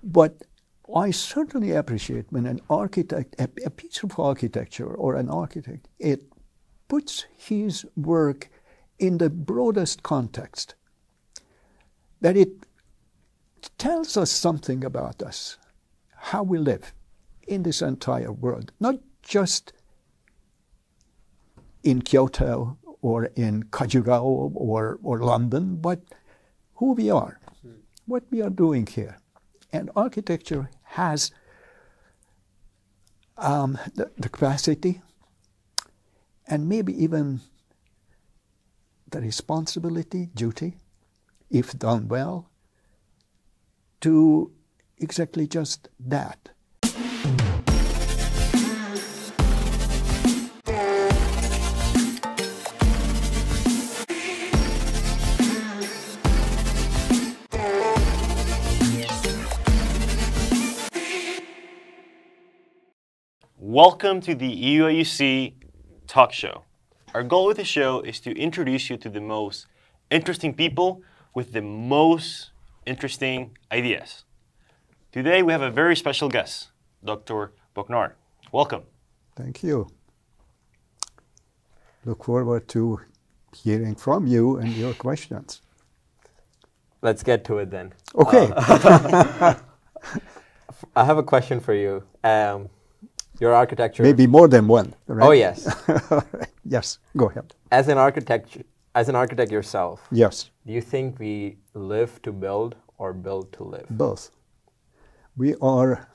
But I certainly appreciate when an architect, a piece of architecture or an architect, it puts his work in the broadest context, that it tells us something about us, how we live in this entire world, not just in Kyoto or in Khajuraho or London, but who we are, what we are doing here. And architecture has the capacity and maybe even the responsibility, duty, if done well, to exactly just that. Welcome to the UIUC Talkshow. Our goal with the show is to introduce you to the most interesting people with the most interesting ideas. Today we have a very special guest, Dr. Bognar. Welcome. Thank you. Look forward to hearing from you and your questions. Let's get to it then. Okay. I have a question for you. Your architecture... Maybe more than one, right? Oh, yes. Yes, go ahead. As an architect yourself, yes. Do you think we live to build or build to live? Both. We are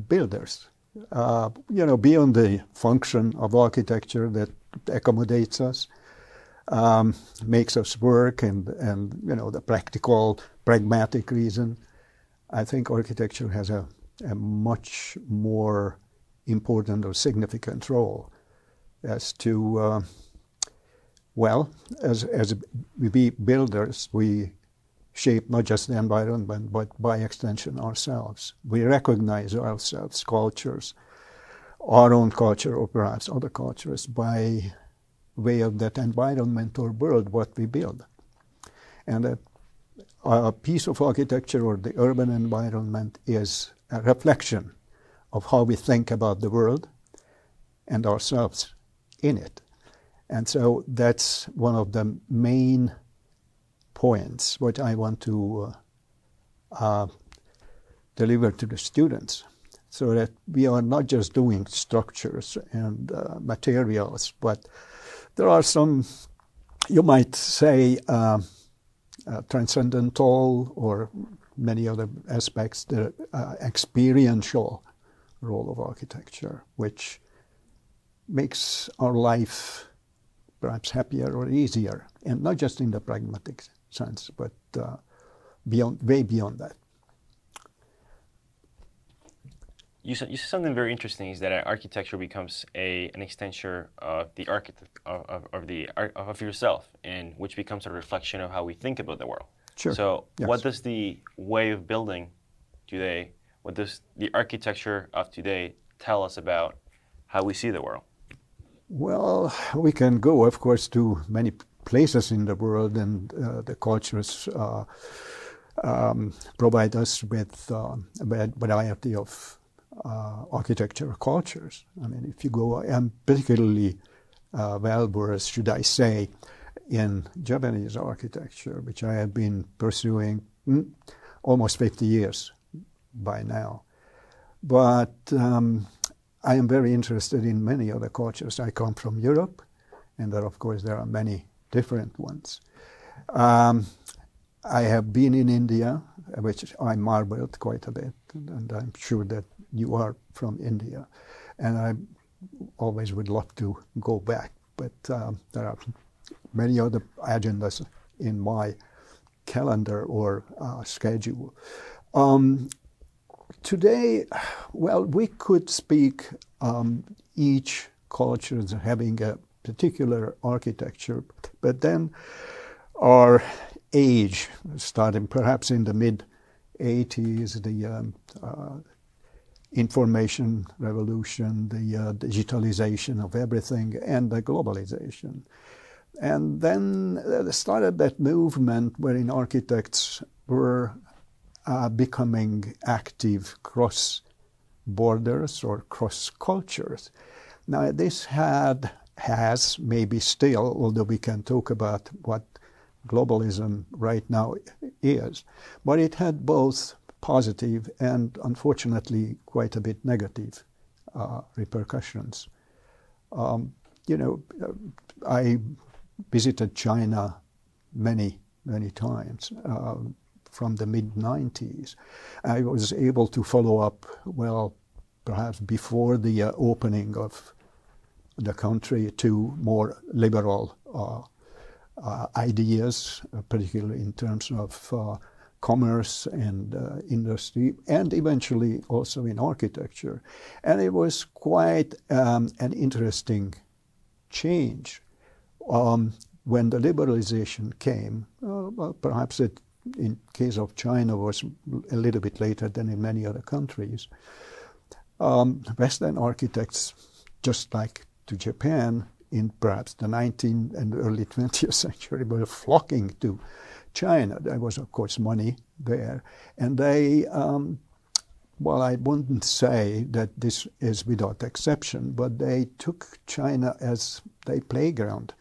builders. Beyond the function of architecture that accommodates us, makes us work, and the practical, pragmatic reason, I think architecture has a much more important or significant role as to, as we builders, we shape not just the environment, but by extension ourselves. We recognize ourselves, cultures, our own culture or perhaps other cultures, by way of that environment or world what we build. And a piece of architecture or the urban environment is a reflection of how we think about the world and ourselves in it. And so that's one of the main points what I want to deliver to the students, so that we are not just doing structures and materials, but there are some, you might say, transcendental or many other aspects, the experiential role of architecture, which makes our life perhaps happier or easier, and not just in the pragmatic sense, but way beyond that. You said something very interesting, is that architecture becomes an extension of the architect of yourself, and which becomes a reflection of how we think about the world. Sure. So, yes. What does the way of building today, what does the architecture of today tell us about how we see the world? Well, we can go, of course, to many places in the world, and the cultures provide us with a variety of architectural cultures. I mean, if you go, I'm particularly well-versed, should I say, in Japanese architecture, which I have been pursuing almost 50 years by now. But I am very interested in many other cultures. I come from Europe, and of course there are many different ones. I have been in India, which I marveled quite a bit, and I'm sure that you are from India, and I always would love to go back, but there are many other agendas in my calendar or schedule. Today, well, we could speak each culture as having a particular architecture, but then our age, starting perhaps in the mid-80s, the information revolution, the digitalization of everything, and the globalization. And then started that movement wherein architects were becoming active cross borders or cross cultures. Now this has maybe still, although we can talk about what globalism right now is, but it had both positive and unfortunately quite a bit negative repercussions. I visited China many times from the mid-90s. I was able to follow up, well, perhaps before the opening of the country to more liberal ideas, particularly in terms of commerce and industry, and eventually also in architecture. And it was quite an interesting change. When the liberalization came, well, perhaps it, in case of China, was a little bit later than in many other countries. Western architects, just like to Japan, in perhaps the 19th and early 20th century, were flocking to China. There was, of course, money there. And they, well, I wouldn't say that this is without exception, but they took China as their playground.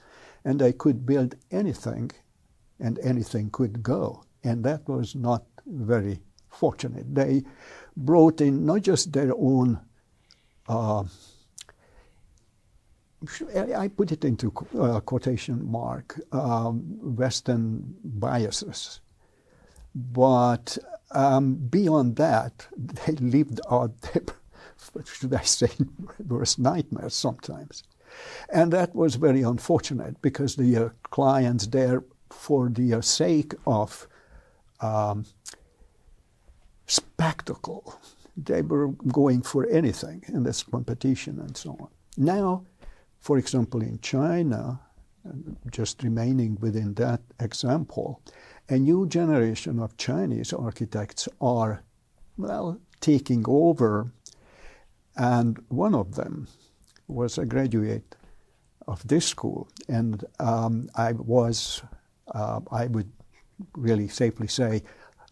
And they could build anything, and anything could go. And that was not very fortunate. They brought in not just their own, I put it into quotation mark, Western biases. But beyond that, they lived out their, should I say, worst nightmares sometimes. And that was very unfortunate because the clients there, for the sake of spectacle, they were going for anything in this competition and so on. Now, for example, in China, just remaining within that example, a new generation of Chinese architects are, well, taking over, and one of them was a graduate of this school, and I would really safely say,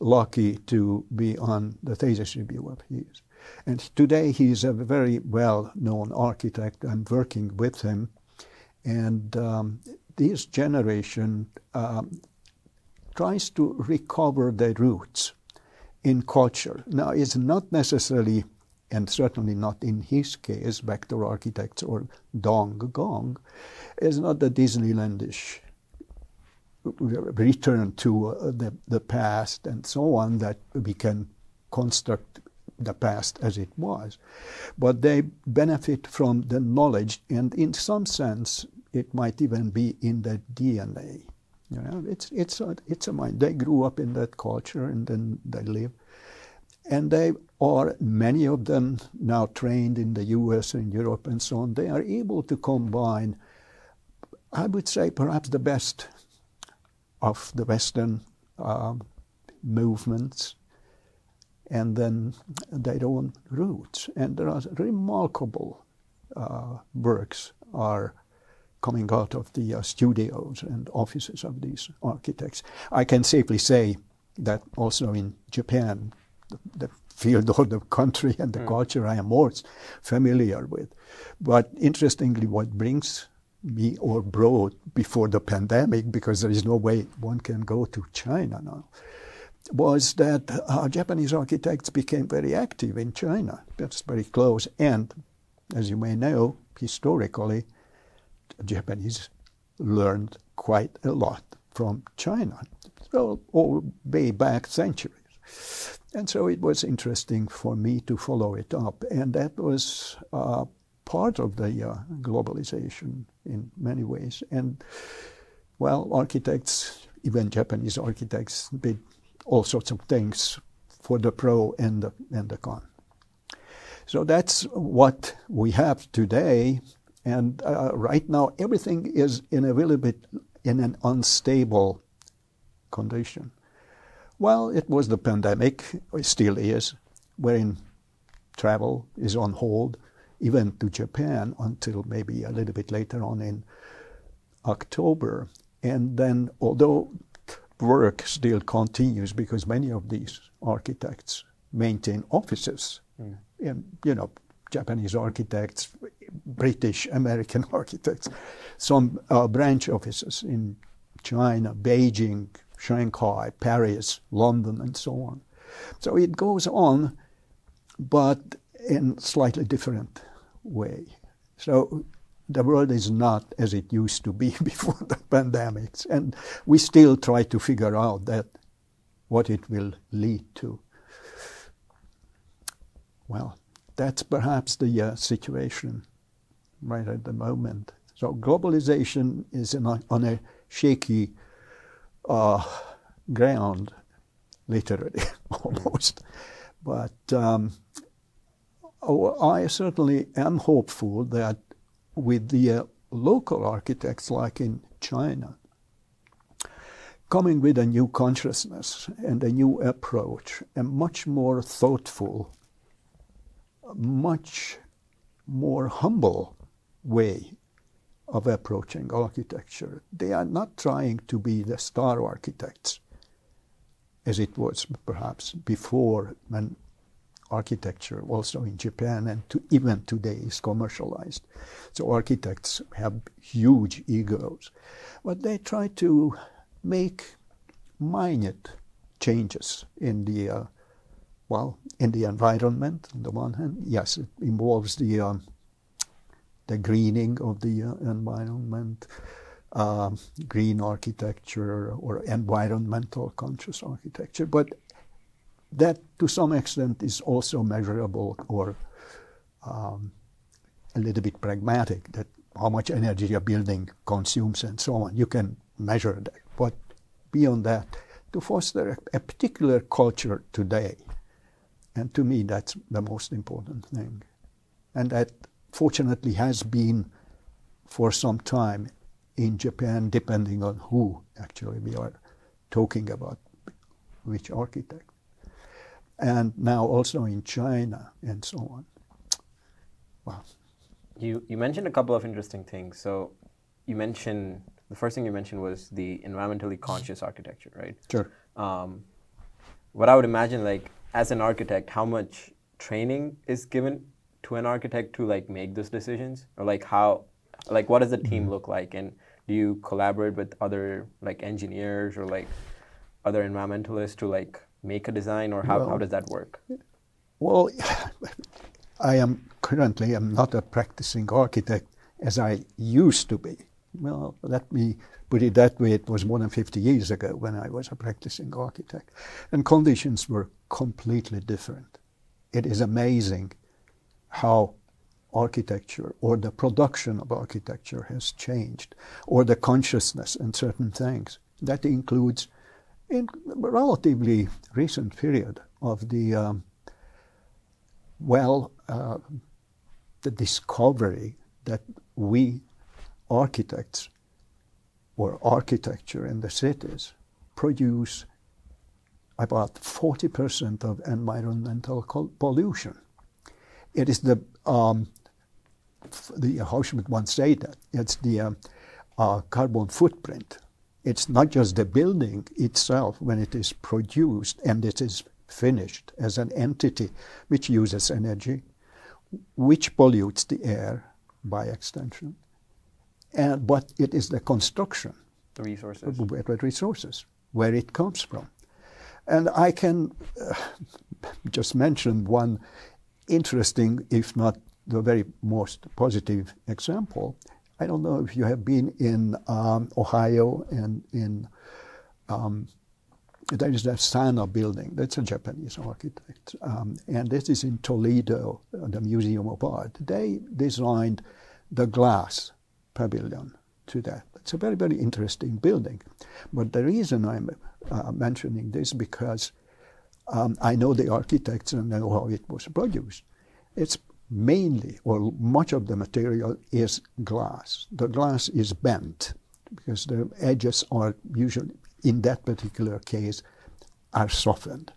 lucky to be on the thesis review of his. And today he's a very well-known architect. I'm working with him, and this generation tries to recover their roots in culture. Now, it's not necessarily, and certainly not in his case, vector architects or Dong Gong, is not the Disneylandish return to the past and so on, that we can construct the past as it was. But they benefit from the knowledge, and in some sense, it might even be in their DNA. You know, it's a mind. They grew up in that culture, and then they live. And they are, many of them now trained in the US and Europe and so on. They are able to combine, I would say, perhaps the best of the Western movements, and then their own roots. And there are remarkable works are coming out of the studios and offices of these architects. I can safely say that also in Japan, the field or the country and the culture I am more familiar with. But interestingly, what brings me, or brought before the pandemic, because there is no way one can go to China now, was that Japanese architects became very active in China. That's very close. And as you may know, historically, Japanese learned quite a lot from China, so all way back centuries. And so it was interesting for me to follow it up. And that was part of the globalization in many ways. And, well, architects, even Japanese architects, did all sorts of things for the pro and the con. So that's what we have today. And right now, everything is in a little bit in an unstable condition. Well, it was the pandemic, it still is, wherein travel is on hold, even to Japan, until maybe a little bit later on in October. And then, although work still continues because many of these architects maintain offices in, Japanese architects, British, American architects, some branch offices in China, Beijing, Shanghai, Paris, London, and so on. So it goes on, but in slightly different way. So the world is not as it used to be before the pandemics, and we still try to figure out that what it will lead to. Well, that's perhaps the situation right at the moment. So globalization is on a shaky ground, literally, almost. But I certainly am hopeful that with the local architects, like in China, coming with a new consciousness and a new approach, a much more thoughtful, much more humble way of approaching architecture. They are not trying to be the star architects, as it was perhaps before, when architecture also in Japan and even today is commercialized. So architects have huge egos, but they try to make minute changes in the in the environment. On the one hand, yes, it involves the greening of the environment, green architecture or environmental conscious architecture, but that to some extent is also measurable or a little bit pragmatic, that how much energy a building consumes and so on. You can measure that, but beyond that, to foster a particular culture today, and to me that's the most important thing. And that fortunately has been for some time in Japan, depending on who actually we are talking about, which architect. And now also in China and so on. Wow. You mentioned a couple of interesting things. So you mentioned, the first thing you mentioned was the environmentally conscious architecture, right? Sure. What I would imagine, like, as an architect, how much training is given to an architect to like make those decisions? Or like how, like what does the team look like? And do you collaborate with other like engineers or like other environmentalists to like make a design, or how does that work? Well, I am currently not a practicing architect as I used to be. Well, let me put it that way. It was more than 50 years ago when I was a practicing architect, and conditions were completely different. It is amazing how architecture or the production of architecture has changed, or the consciousness in certain things. That includes, in a relatively recent period, of the the discovery that we architects or architecture in the cities produce about 40% of environmental pollution. It is the how should one say that? It's the carbon footprint. It's not just the building itself when it is produced and it is finished as an entity which uses energy, which pollutes the air by extension, but it is the construction, the resources, where it comes from. And I can just mention one interesting, if not the very most positive example. I don't know if you have been in Ohio, and in there is that Sana building. That's a Japanese architect, and this is in Toledo, the Museum of Art. They designed the glass pavilion to that. It's a very, very interesting building. But the reason I'm mentioning this because I know the architects and know how it was produced. It's mainly, or much of the material is glass. The glass is bent because the edges are usually, in that particular case, are softened.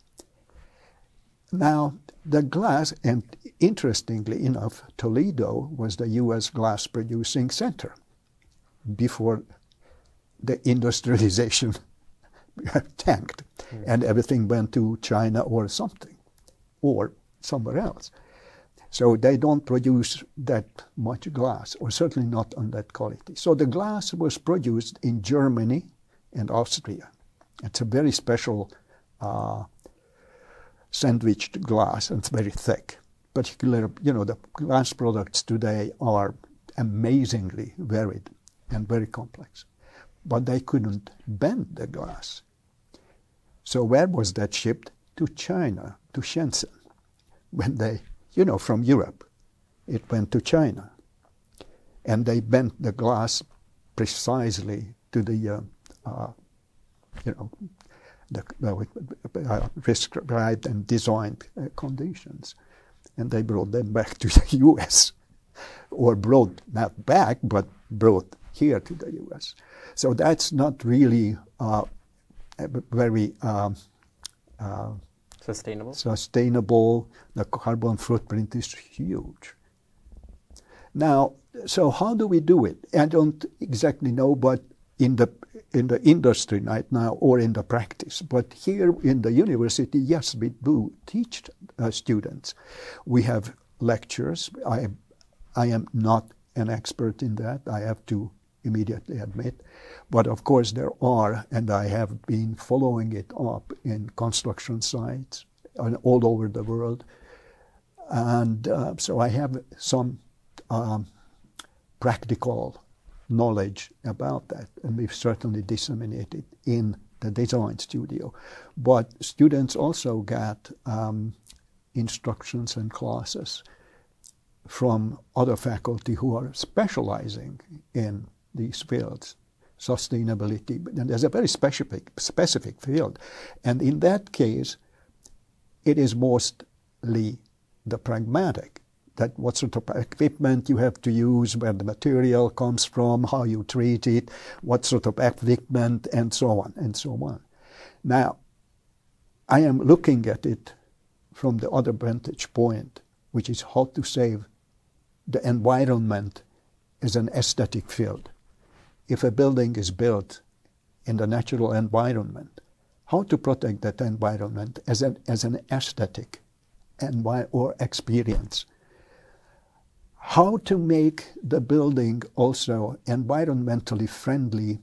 Now, the glass, and interestingly enough, Toledo was the U.S. glass producing center before the industrialization tanked, and everything went to China or something, or somewhere else. So they don't produce that much glass, or certainly not on that quality. So the glass was produced in Germany and Austria. It's a very special sandwiched glass, and it's very thick. Particularly, the glass products today are amazingly varied and very complex. But they couldn't bend the glass. So where was that shipped? To China, to Shenzhen. When they, from Europe, it went to China. And they bent the glass precisely to the, prescribed and designed conditions. And they brought them back to the U.S. or brought not back, but brought here to the U.S. So that's not really very sustainable. The carbon footprint is huge. Now, so how do we do it? I don't exactly know, but in the industry right now or in the practice. But here in the university, yes, we do teach students. We have lectures. I am not an expert in that, I have to immediately admit. But of course there are, and I have been following it up in construction sites all over the world. And so I have some practical knowledge about that, and we've certainly disseminated in the design studio. But students also get instructions and classes from other faculty who are specializing in these fields, sustainability. And there's a very specific field. And in that case, it is mostly the pragmatic, that what sort of equipment you have to use, where the material comes from, how you treat it, what sort of equipment, and so on, and so on. Now, I am looking at it from the other vantage point, which is how to save the environment as an aesthetic field. If a building is built in the natural environment, how to protect that environment as an aesthetic or experience. How to make the building also environmentally friendly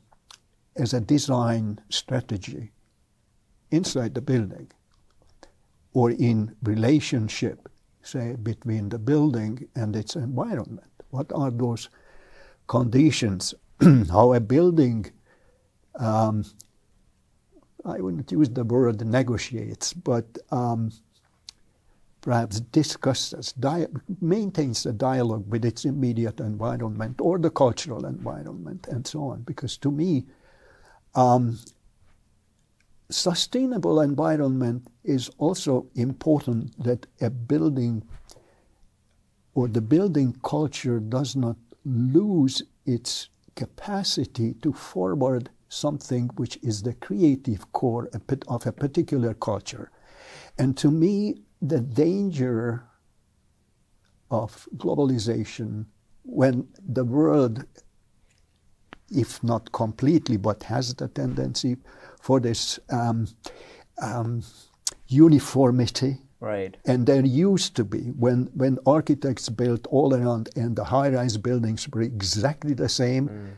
as a design strategy inside the building, or in relationship, say, between the building and its environment. What are those conditions? How a building, I wouldn't use the word negotiates, but perhaps discusses, maintains a dialogue with its immediate environment or the cultural environment and so on. Because to me, sustainable environment is also important, that a building or the building culture does not lose its capacity to forward something which is the creative core of a particular culture. And to me, the danger of globalization, when the world, if not completely, but has the tendency for this uniformity. Right. And there used to be, when architects built all around and the high-rise buildings were exactly the same,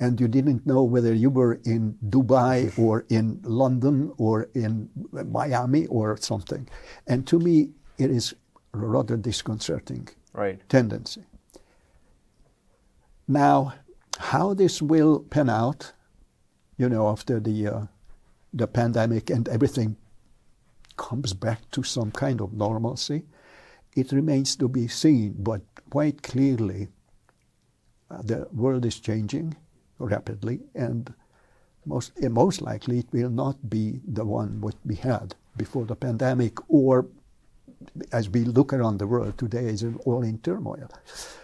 and you didn't know whether you were in Dubai or in London or in Miami or something. And to me, it is a rather disconcerting tendency. Now, how this will pan out, after the pandemic and everything comes back to some kind of normalcy, it remains to be seen. But quite clearly, the world is changing rapidly, and most likely it will not be the one what we had before the pandemic, or as we look around the world today, is all in turmoil.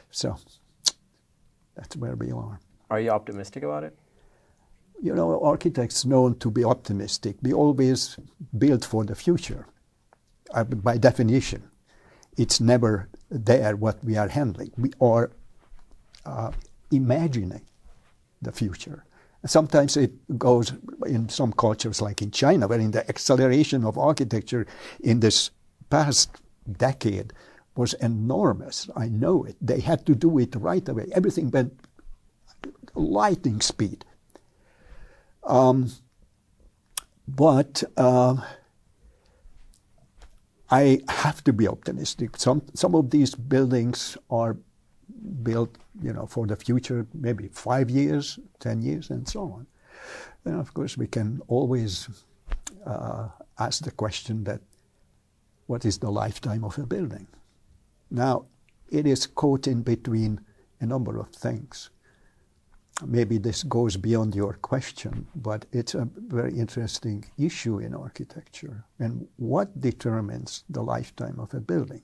So that's where we are. Are you optimistic about it? Architects known to be optimistic. We always build for the future. By definition, it's never there what we are handling. We are imagining the future. Sometimes it goes in some cultures, like in China, where in the acceleration of architecture in this past decade was enormous. I know it. They had to do it right away. Everything went lightning speed. But I have to be optimistic. Some of these buildings are built, for the future, maybe 5 years, 10 years, and so on. And of course, we can always ask the question that, what is the lifetime of a building? Now, it is caught in between a number of things. Maybe this goes beyond your question, but it's a very interesting issue in architecture. And what determines the lifetime of a building?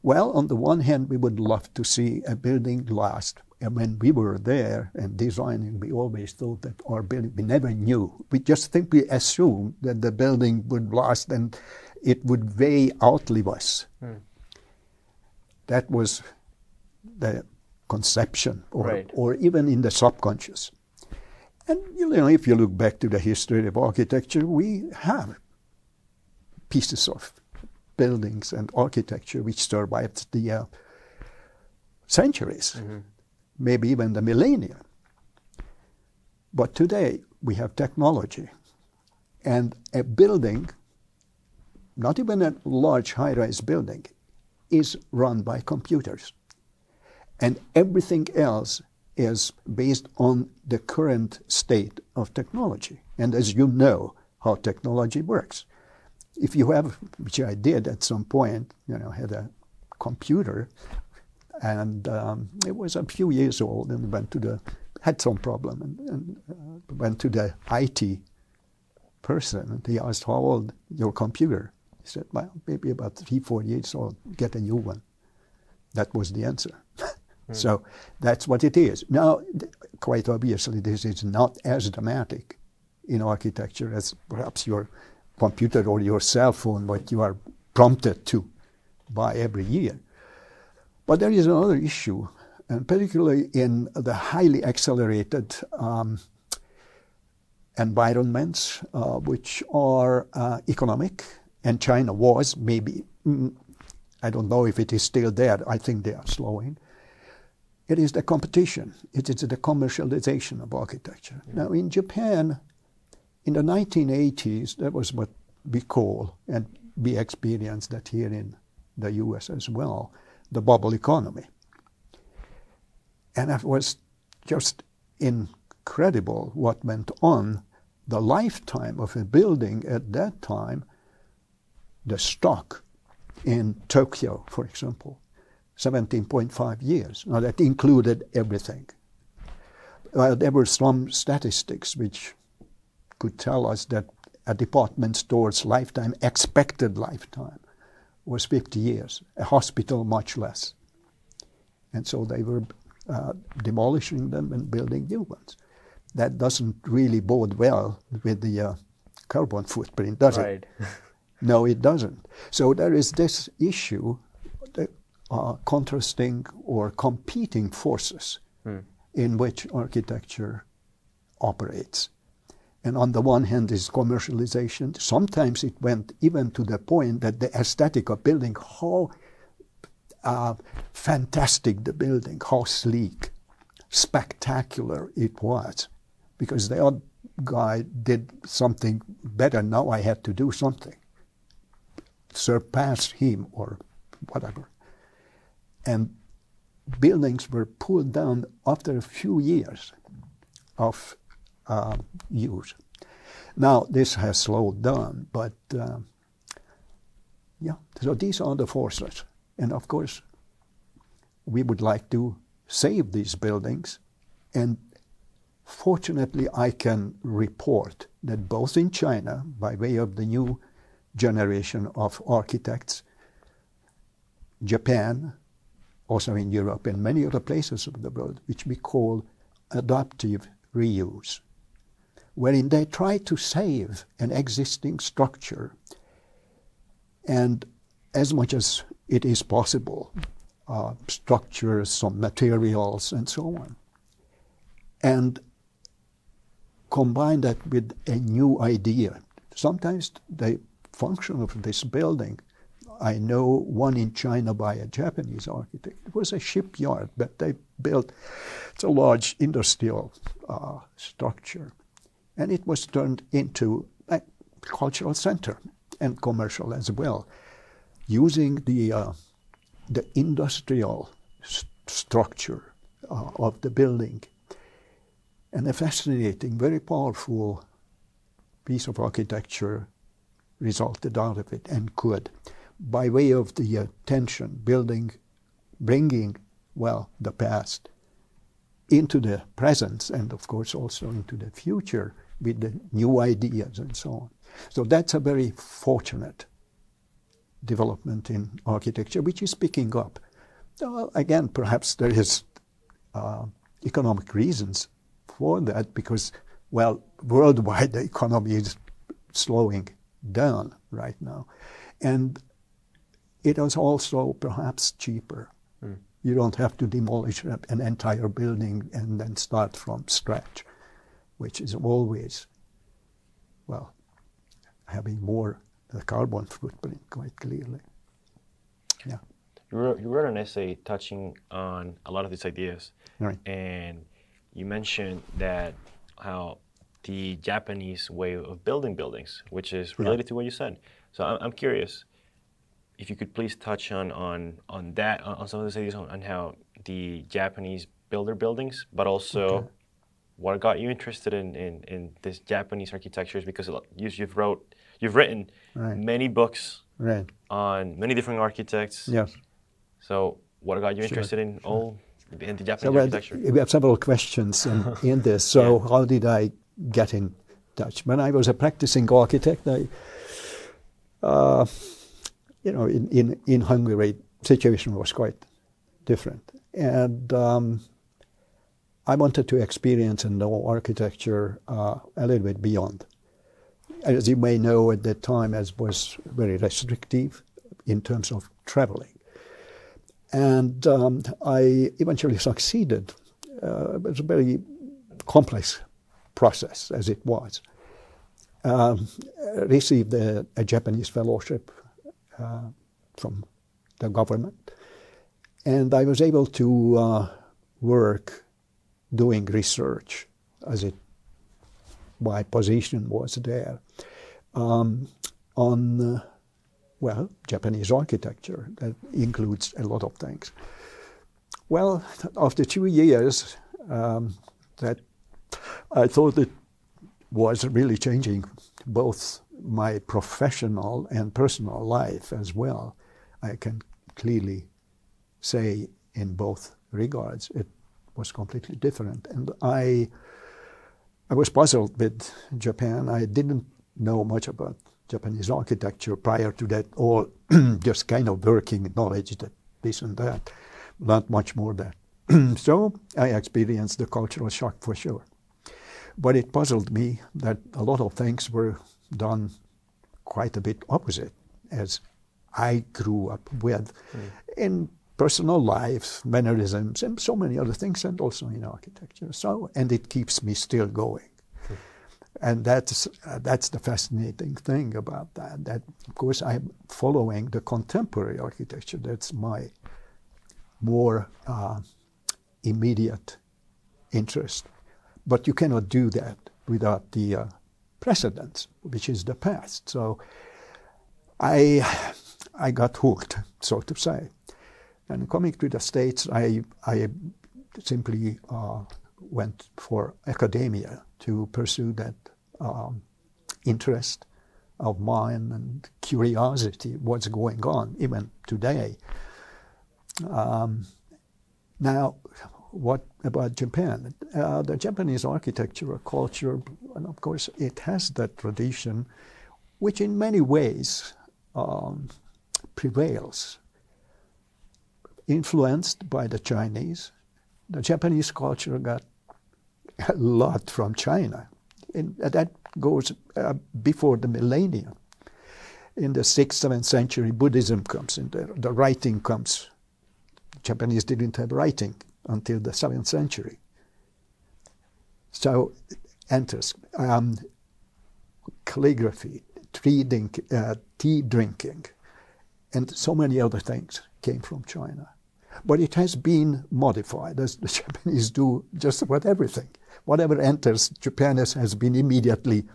Well, on the one hand, we would love to see a building last. And when we were there and designing, we always thought that our building, we never knew. We just simply assumed that the building would last and it would way outlive us. That was the conception, or even in the subconscious. And if you look back to the history of architecture, we have pieces of buildings and architecture which survived the centuries, maybe even the millennia. But today we have technology, and a building, not even a large high-rise building, is run by computers. And everything else is based on the current state of technology. And as you know how technology works, if you have, which I did at some point, had a computer, and it was a few years old, and had some problem, and went to the IT person, and he asked, how old your computer? He said, well, maybe about 3-4 years old, get a new one. That was the answer. So that's what it is. Now, quite obviously, this is not as dramatic in architecture as perhaps your computer or your cell phone, what you are prompted to buy every year. But there is another issue, and particularly in the highly accelerated environments, which are economic, and China was maybe, I don't know if it is still there, I think they are slowing. It is the competition. It is the commercialization of architecture. Now, in Japan, in the 1980s, that was what we call, and we experienced that here in the US as well, the bubble economy. And it was just incredible what went on. The lifetime of a building at that time, the stock in Tokyo, for example, 17.5 years. Now, that included everything. There were some statistics which could tell us that a department store's lifetime, expected lifetime, was 50 years, a hospital much less. And so they were demolishing them and building new ones. That doesn't really bode well with the carbon footprint, does it? No, it doesn't. So there is this issue, contrasting or competing forces in which architecture operates. And on the one hand is commercialization. Sometimes it went even to the point that the aesthetic of building, how fantastic the building, how sleek, spectacular it was. Because the other guy did something better, now I had to do something. Surpass him or whatever. And buildings were pulled down after a few years of use. Now, this has slowed down, but so these are the forces. And of course, we would like to save these buildings. And fortunately, I can report that both in China, by way of the new generation of architects, Japan, also in Europe and many other places of the world, which we call adaptive reuse, wherein they try to save an existing structure and, as much as it is possible, structures, some materials, and so on, and combine that with a new idea. Sometimes the function of this building, I know one in China by a Japanese architect. It was a shipyard, but they built, it's a large industrial structure. And it was turned into a cultural center and commercial as well, using the industrial structure of the building. And a fascinating, very powerful piece of architecture resulted out of it, and could, by way of the tension, bringing, well, the past into the present, and of course also into the future with the new ideas and so on. So that's a very fortunate development in architecture, which is picking up. Again, perhaps there is economic reasons for that, because, well, worldwide the economy is slowing down right now. And it is also perhaps cheaper. Mm. You don't have to demolish an entire building and then start from scratch, which is always, well, having more the carbon footprint quite clearly. Yeah. You wrote an essay touching on a lot of these ideas. Right. And you mentioned that how the Japanese way of building buildings, which is related to what you said. So I'm curious if you could please touch on that, on some of those ideas, on how the Japanese build their buildings, but also what got you interested in this Japanese architectures, because you've written many books on many different architects. Yes. So what got you interested in the Japanese architecture? We have several questions in this. So how did I get in touch? When I was a practicing architect, in Hungary, situation was quite different, and I wanted to experience and know architecture a little bit beyond. As you may know, at that time, as was very restrictive in terms of traveling. And I eventually succeeded. It was a very complex process, as it was. Received a Japanese fellowship from the government. And I was able to work doing research, as my position was there, on well, Japanese architecture. That includes a lot of things. Well, after 2 years, that I thought it was really changing both my professional and personal life as well. I can clearly say in both regards it was completely different. And I was puzzled with Japan. I didn't know much about Japanese architecture prior to that, or just kind of working knowledge that this and that, not much more than. So I experienced the cultural shock for sure. But it puzzled me that a lot of things were done quite a bit opposite as I grew up with in personal life, mannerisms, and so many other things, and also in architecture. So, and it keeps me still going. And that's the fascinating thing about that. That, of course, I'm following the contemporary architecture. That's my more immediate interest. But you cannot do that without the precedents, which is the past. So I got hooked, so to say. And coming to the States, I simply went for academia to pursue that interest of mine and curiosity, what's going on, even today. Now, what about Japan? The Japanese architectural culture, and of course, it has that tradition, which in many ways prevails. Influenced by the Chinese, the Japanese culture got a lot from China. And that goes before the millennium. In the 6th, 7th century, Buddhism comes in there. The writing comes. The Japanese didn't have writing until the 7th century. So enters. Calligraphy, tea drinking, and so many other things came from China. But it has been modified, as the Japanese do just about everything. Whatever enters Japan has been immediately,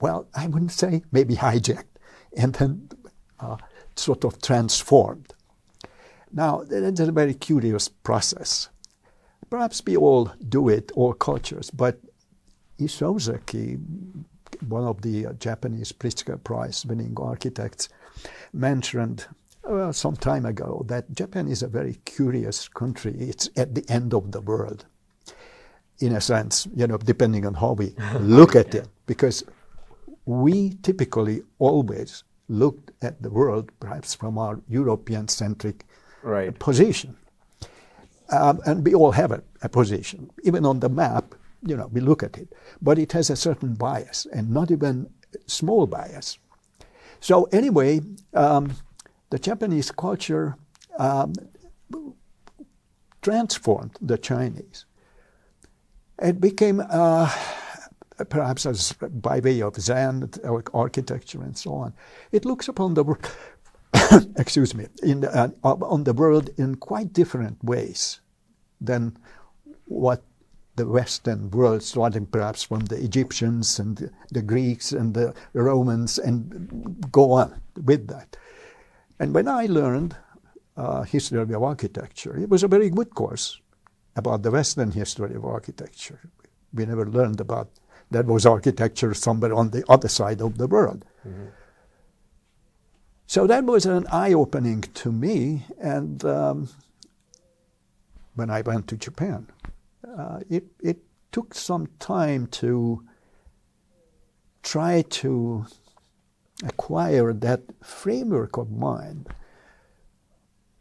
well, I wouldn't say, maybe hijacked, and then sort of transformed. Now, it's a very curious process. Perhaps we all do it, all cultures, but Isozaki, one of the Japanese Pritzker Prize-winning architects, mentioned some time ago that Japan is a very curious country. It's at the end of the world, in a sense, you know, depending on how we look at it, because we typically always looked at the world perhaps from our European-centric position. And we all have a position. Even on the map, you know, we look at it. But it has a certain bias, and not even small bias. So anyway, the Japanese culture transformed the Chinese. It became, perhaps as by way of Zen, architecture and so on, it looks upon the world, excuse me, on the world in quite different ways than what the Western world, starting perhaps from the Egyptians and the Greeks and the Romans, and go on with that. And when I learned history of architecture, it was a very good course about the Western history of architecture. We never learned about that was architecture somewhere on the other side of the world. Mm-hmm. So that was an eye-opening to me, and when I went to Japan, it took some time to try to acquire that framework of mind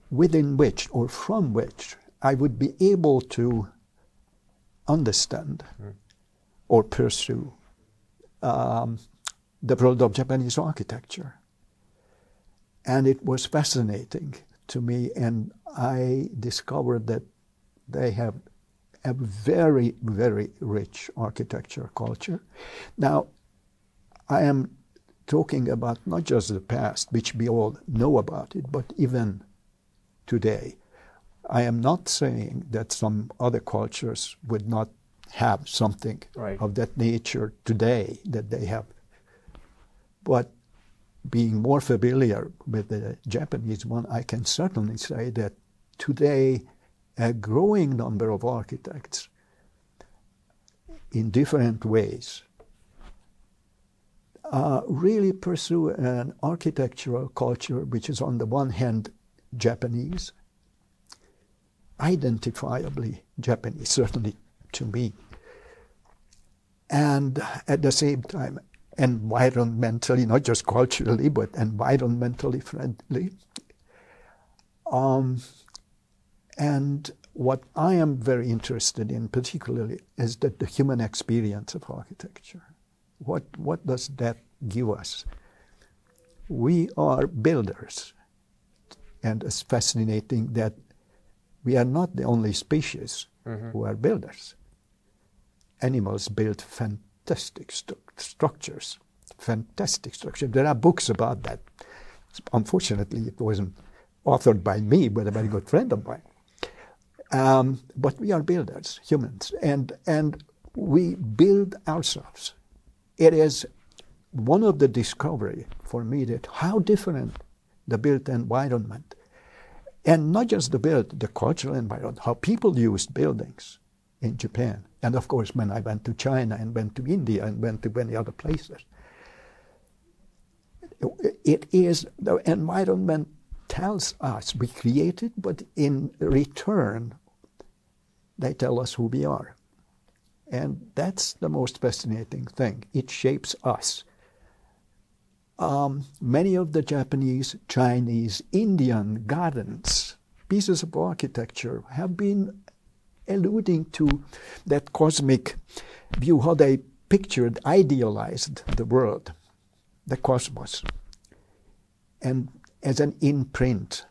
within which or from which I would be able to understand or pursue the world of Japanese architecture. And it was fascinating to me, and I discovered that they have a very, very rich architecture culture. Now, I am talking about not just the past, which we all know about it, but even today. I am not saying that some other cultures would not have something of that nature today that they have. But being more familiar with the Japanese one, I can certainly say that today a growing number of architects in different ways really pursue an architectural culture which is on the one hand Japanese, identifiably Japanese, certainly to me, and at the same time environmentally, not just culturally, but environmentally friendly. And what I am very interested in particularly is that the human experience of architecture. What does that give us? We are builders, and it's fascinating that we are not the only species who are builders. Animals build fantastic structures, fantastic structures. There are books about that. Unfortunately, it wasn't authored by me, but a very good friend of mine. But we are builders, humans, and we build ourselves. It is one of the discovery for me that how different the built environment, and not just the built, the cultural environment, how people used buildings in Japan. And of course, when I went to China and went to India and went to many other places, it is the environment tells us we create it, but in return, they tell us who we are. And that's the most fascinating thing. It shapes us. Many of the Japanese, Chinese, Indian gardens, pieces of architecture have been alluding to that cosmic view, how they pictured, idealized the world, the cosmos, and as an imprint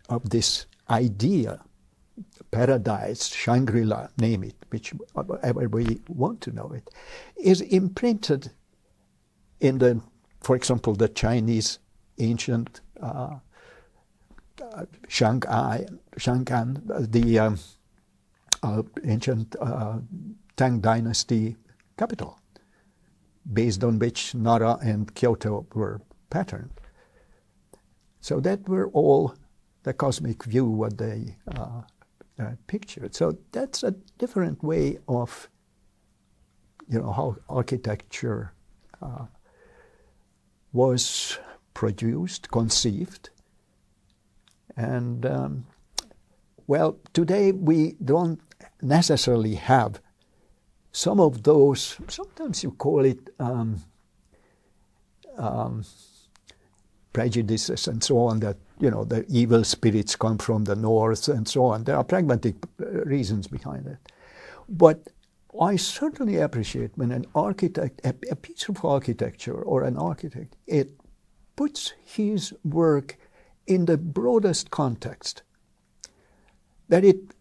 of this idea paradise, Shangri-La, name it, whichever we want to know it, is imprinted in the, for example, the Chinese ancient Shang'an, the ancient Tang Dynasty capital, based on which Nara and Kyoto were patterned. So that were all the cosmic view what they pictured. So that's a different way of, how architecture was produced, conceived. And, well, today we don't necessarily have some of those, sometimes you call it prejudices and so on, that, the evil spirits come from the north and so on. There are pragmatic reasons behind it. But I certainly appreciate when an architect, a piece of architecture or an architect, it puts his work in the broadest context, that it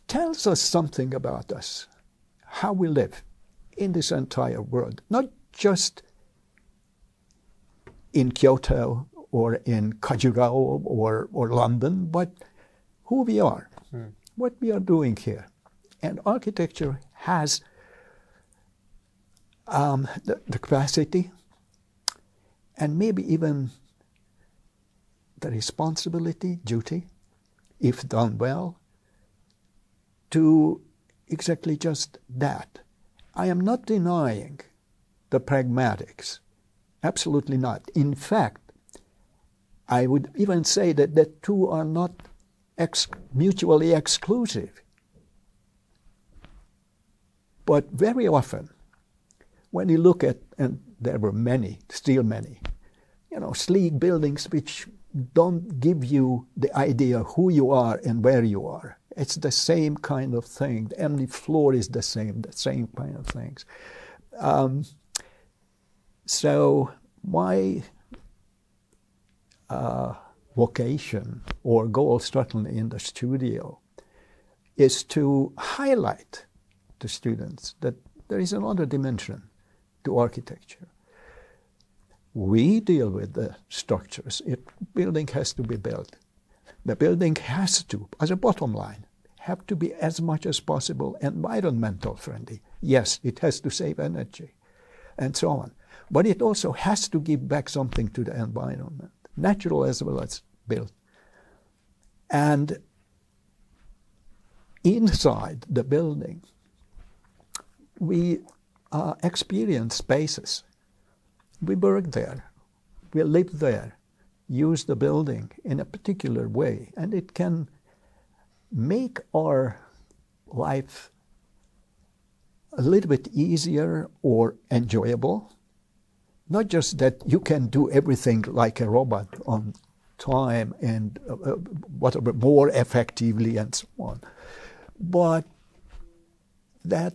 tells us something about us, how we live in this entire world, not just in Kyoto or in Khajuraho or London, but who we are, what we are doing here. And architecture has the capacity and maybe even the responsibility, duty, if done well, to exactly just that. I am not denying the pragmatics. Absolutely not. In fact, I would even say that the two are not mutually exclusive. But very often, when you look at, and there were many, still many, sleek buildings which don't give you the idea who you are and where you are. It's the same kind of thing. Every floor is the same kind of things. So my vocation or goal, certainly in the studio, is to highlight to students that there is another dimension to architecture. We deal with the structures. Building has to be built. The building has to, as a bottom line, have to be as much as possible environmental friendly. Yes, it has to save energy and so on. But it also has to give back something to the environment, natural as well as built. And inside the building, we experience spaces. We work there, we live there, use the building in a particular way, and it can make our life a little bit easier or enjoyable. Not just that you can do everything like a robot on time and whatever, more effectively and so on, but that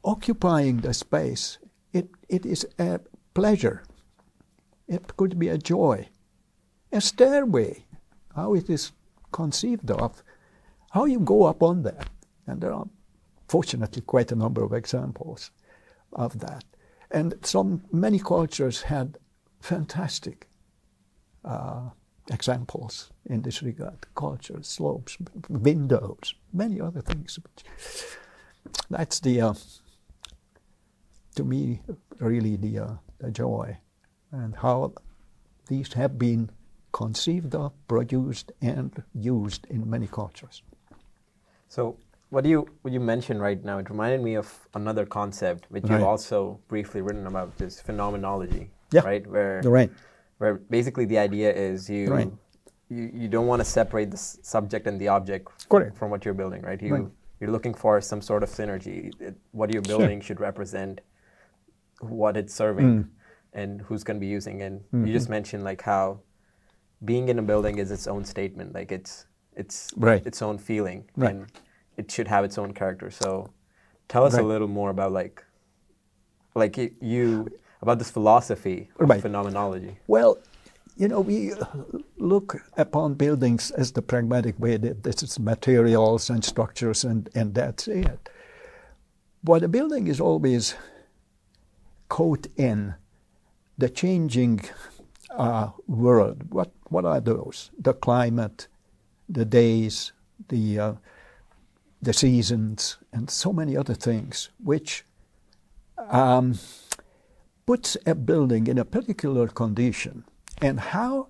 occupying the space, it is a pleasure. It could be a joy. A stairway, how it is conceived of, how you go up on that. And there are, fortunately, quite a number of examples of that. And many cultures had fantastic examples in this regard. Cultures, slopes, windows, many other things. That's to me, really the joy, and how these have been conceived of, produced, and used in many cultures. So what you mentioned right now, it reminded me of another concept which you've also briefly written about, this phenomenology, right? Where basically the idea is you don't want to separate the subject and the object from what you're building, right? You're looking for some sort of synergy. What you're building should represent what it's serving and who's going to be using. And you just mentioned like how being in a building is its own statement, like it's its own feeling, and it should have its own character. So tell us a little more about about this philosophy of phenomenology. Well, you know, we look upon buildings as the pragmatic way that this is materials and structures and that's it. But a building is always caught in the changing world. What are those? The climate, the days, the seasons, and so many other things, which puts a building in a particular condition. And how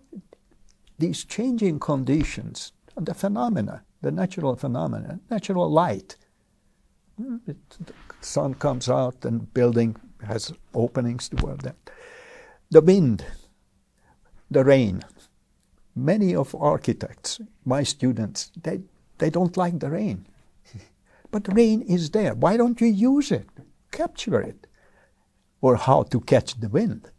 these changing conditions, the phenomena, the natural phenomena, natural light, the sun comes out and building has openings toward that. The wind, the rain. Many of architects, my students, they don't like the rain. But rain is there. Why don't you use it? Capture it. Or how to catch the wind.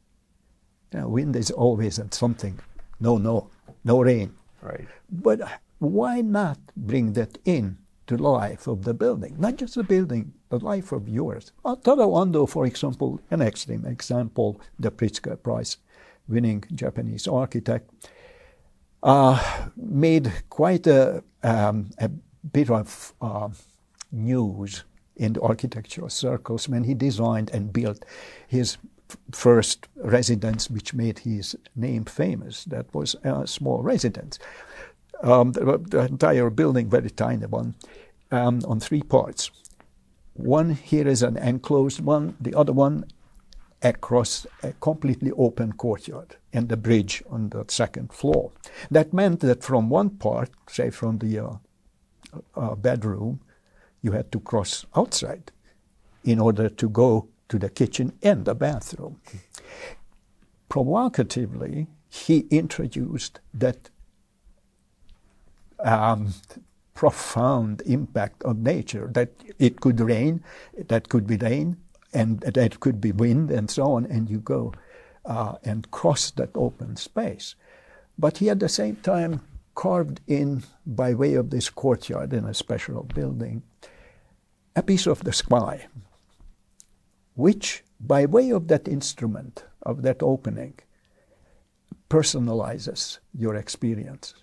You know, wind is always something. No rain. Right. But why not bring that in to life of the building? Not just the building, the life of yours. Taro Ando, for example, an extreme example, the Pritzker Prize winning Japanese architect, made quite a bit of news in the architectural circles when he designed and built his first residence, which made his name famous. That was a small residence. The entire building, very tiny one, on three parts. One here is an enclosed one, the other one across a completely open courtyard and the bridge on the second floor. That meant that from one part, say from the bedroom, you had to cross outside in order to go to the kitchen and the bathroom. Provocatively, he introduced that profound impact on nature, that it could rain, that could be rain, and that could be wind and so on, and you go and cross that open space. But he at the same time carved in, by way of this courtyard in a special building, a piece of the sky, which, by way of that instrument, of that opening, personalizes your experience.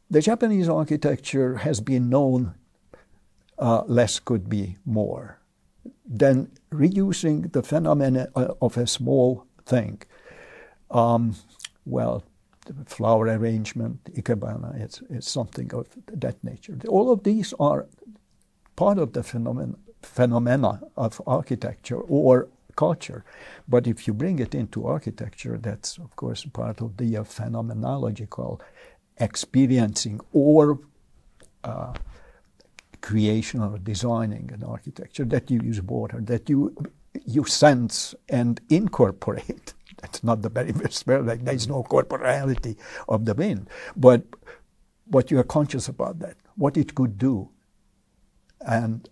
The Japanese architecture has been known, less could be more, than reducing the phenomena of a small thing. Well, the flower arrangement, ikebana, it's something of that nature. All of these are part of the phenomena of architecture or culture. But if you bring it into architecture, that's, of course, part of the phenomenological experiencing or creation or designing an architecture, that you use water, that you sense and incorporate. That's not the very best word, like there's no corporeality of the wind, but you are conscious about that, what it could do, and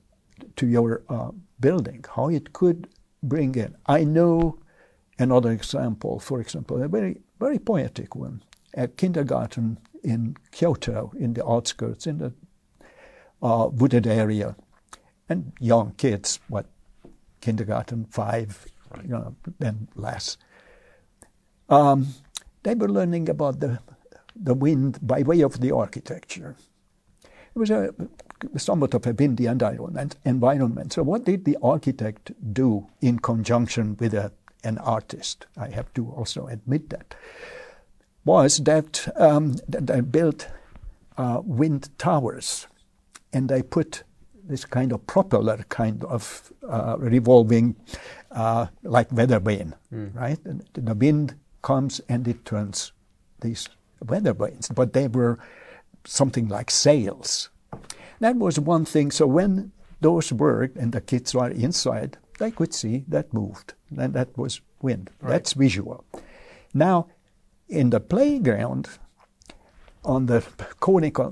to your building, how it could bring in. I know another example, for example, a very, very poetic one, a kindergarten in Kyoto, in the outskirts, in the wooded area, and young kids, kindergarten, 5, right, and less. They were learning about the wind by way of the architecture. It was somewhat of a windy environment. So what did the architect do in conjunction with an artist? I have to also admit that. Was that they built wind towers, and they put this kind of propeller, kind of revolving, like weather vane, right? And the wind comes and it turns these weather vanes, but they were something like sails. That was one thing. So when those worked and the kids were inside, they could see that moved, and that was wind. Right. That's visual. Now, in the playground, on the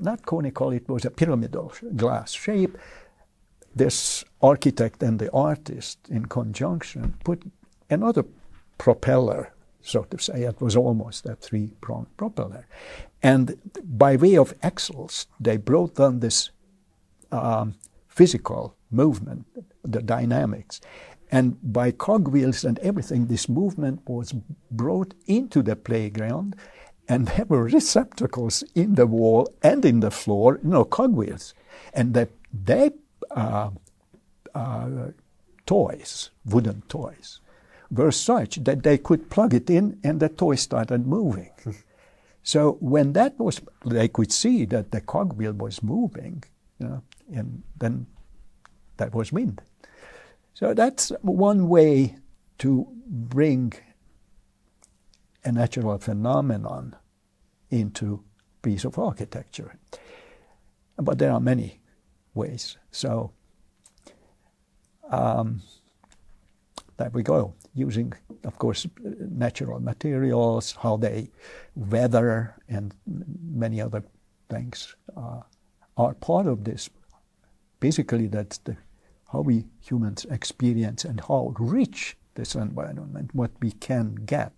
not conical, it was a pyramidal glass shape, this architect and the artist in conjunction put another propeller, so to say. It was almost a 3-pronged propeller. And by way of axles, they brought on this physical movement, the dynamics, And by cogwheels and everything, this movement was brought into the playground, and there were receptacles in the wall and in the floor, cogwheels. And they toys, wooden toys, were such that they could plug it in and the toy started moving. So when that was, they could see that the cogwheel was moving, and then that was wind. So that's one way to bring a natural phenomenon into piece of architecture. But there are many ways. So there we go, using, of course, natural materials, how they weather, and many other things are part of this. Basically, that's how we humans experience and how rich this environment, what we can get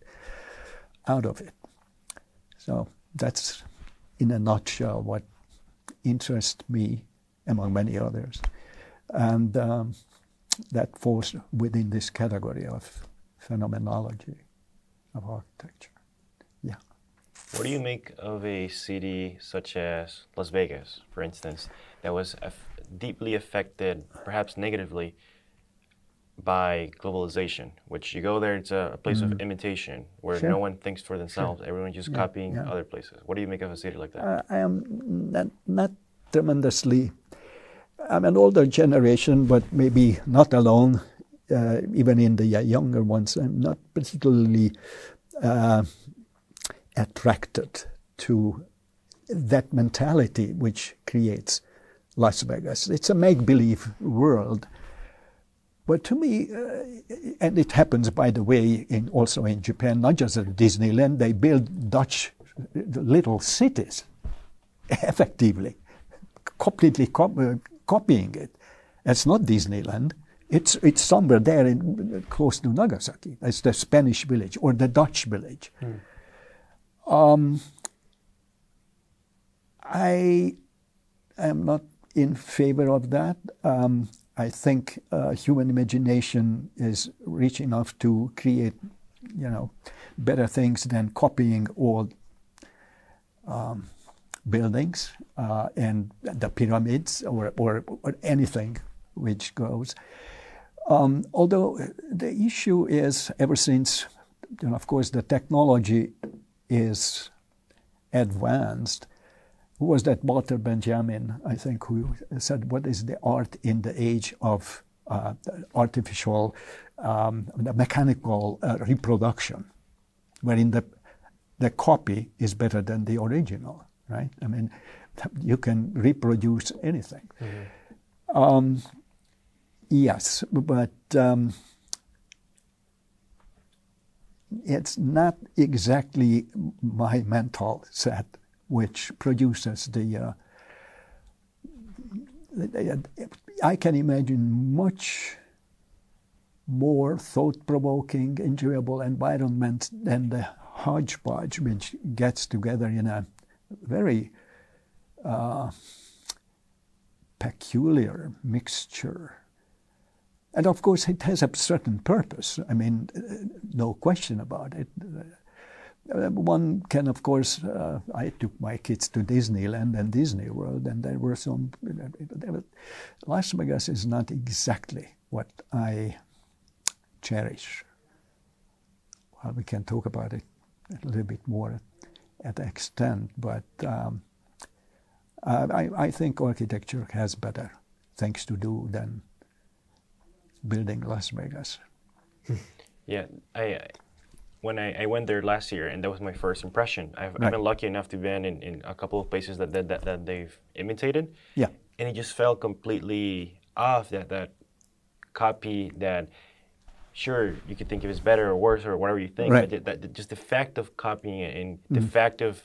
out of it. So that's, in a nutshell, what interests me, among many others. And that falls within this category of phenomenology of architecture. Yeah. What do you make of a city such as Las Vegas, for instance, that was deeply affected, perhaps negatively, by globalization? Which you go there, it's a place of imitation, where no one thinks for themselves, everyone's just copying other places. What do you make of a city like that? I am not tremendously, I'm an older generation, but maybe not alone. Even in the younger ones, I'm not particularly attracted to that mentality which creates Las Vegas. It's a make-believe world. But to me, and it happens, by the way, also in Japan, not just at Disneyland, they build Dutch little cities, effectively, completely copying it. It's not Disneyland. It's somewhere there close to Nagasaki. It's the Spanish village or the Dutch village. I am not in favor of that. I think human imagination is rich enough to create, better things than copying old buildings and the pyramids or anything which goes. Although the issue is, ever since, of course, the technology is advanced. Who was that? Walter Benjamin, I think, who said, what is the art in the age of artificial, mechanical reproduction, wherein the copy is better than the original, right? I mean, you can reproduce anything. Yes, but it's not exactly my mental set which produces I can imagine much more thought-provoking, enjoyable environment than the hodgepodge which gets together in a very peculiar mixture. And of course it has a certain purpose, I mean, no question about it. One can, of course, I took my kids to Disneyland and Disney World, and there were some, Las Vegas is not exactly what I cherish. Well, we can talk about it a little bit more at extent, but I think architecture has better things to do than building Las Vegas. Yeah, when I went there last year, and that was my first impression. I've been lucky enough to be in a couple of places that they've imitated. Yeah. And it just felt completely off, that copy that, sure, you could think it was better or worse or whatever you think, but that just the fact of copying it and the fact of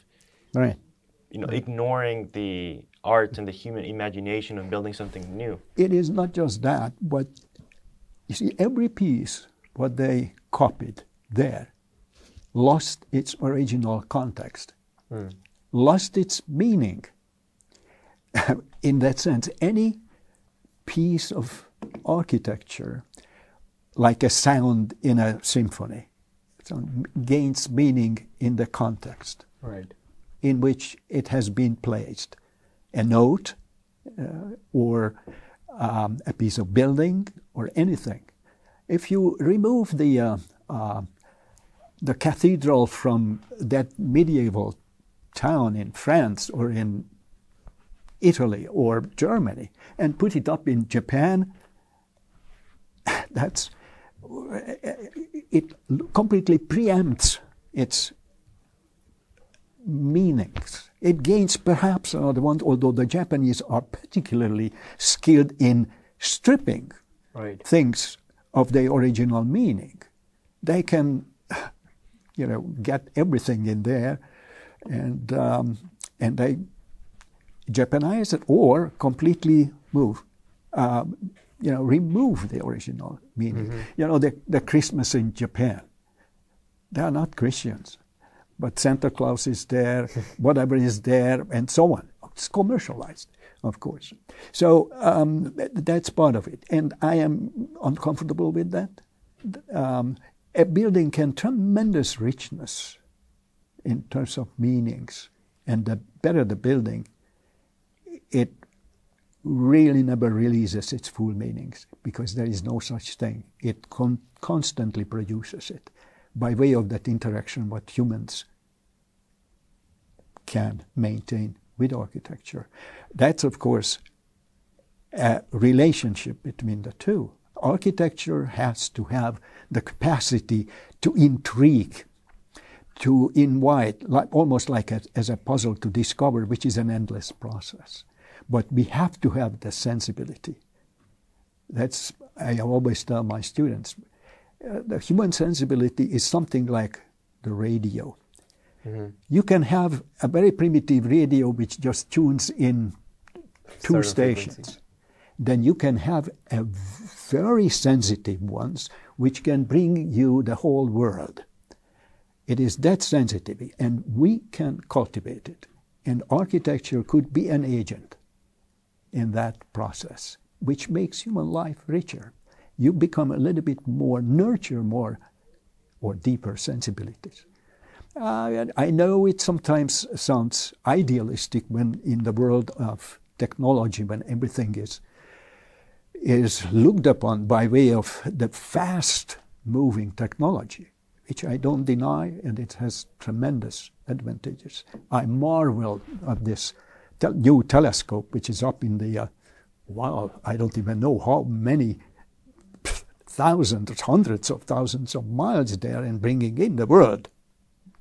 ignoring the art and the human imagination of building something new. It is not just that, but you see, every piece, what they copied there, lost its original context, lost its meaning. In that sense, any piece of architecture like a sound in a symphony. So gains meaning in the context Right. in which it has been placed. A note or a piece of building or anything. If you remove the cathedral from that medieval town in France or in Italy or Germany and put it up in Japan, it completely preempts its meanings. It gains perhaps another one, although the Japanese are particularly skilled in stripping Right. things of their original meaning. They can, get everything in there, and they Japanize it or completely remove the original meaning. Mm-hmm. The Christmas in Japan, they are not Christians, but Santa Claus is there, whatever is there, and so on. It's commercialized, of course. So that's part of it, and I am uncomfortable with that. A building can tremendous richness in terms of meanings, and the better the building, it really never releases its full meanings because there is no such thing. It constantly produces it by way of that interaction what humans can maintain with architecture. That's, of course, a relationship between the two. Architecture has to have the capacity to intrigue, to invite, almost like as a puzzle to discover, which is an endless process. But we have to have the sensibility. I always tell my students, the human sensibility is something like the radio. Mm-hmm. You can have a very primitive radio which just tunes in two stations. Frequency. Then you can have a very sensitive ones which can bring you the whole world. It is that sensitivity, and we can cultivate it. And architecture could be an agent in that process, which makes human life richer. You become a little bit more, nurture more or deeper sensibilities. I know it sometimes sounds idealistic when in the world of technology, when everything is looked upon by way of the fast-moving technology, which I don't deny, and it has tremendous advantages. I marvel at this new telescope, which is up in the, I don't even know how many thousands, hundreds of thousands of miles there and bringing in the world,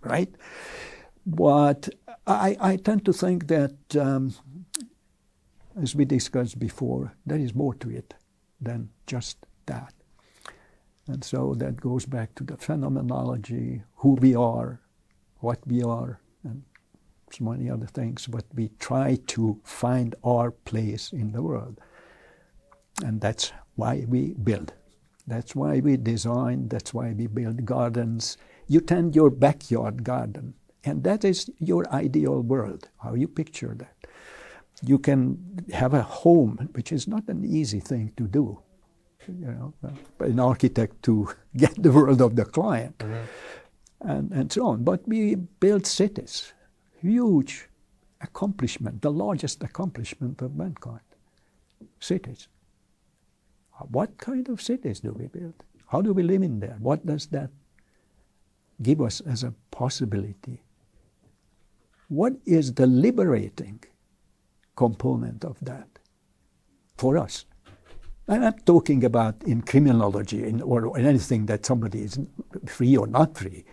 right? But I tend to think that, as we discussed before, there is more to it than just that. And so that goes back to the phenomenology, who we are, what we are, and so many other things, but we try to find our place in the world. And that's why we build. That's why we design, that's why we build gardens. You tend your backyard garden, and that is your ideal world, how you picture that. You can have a home, which is not an easy thing to do. An architect to get the world of the client, and so on. But we build cities, huge accomplishment, the largest accomplishment of mankind. Cities. What kind of cities do we build? How do we live in there? What does that give us as a possibility? What is the liberating component of that for us? I'm not talking about in criminology or anything that somebody is free or not free,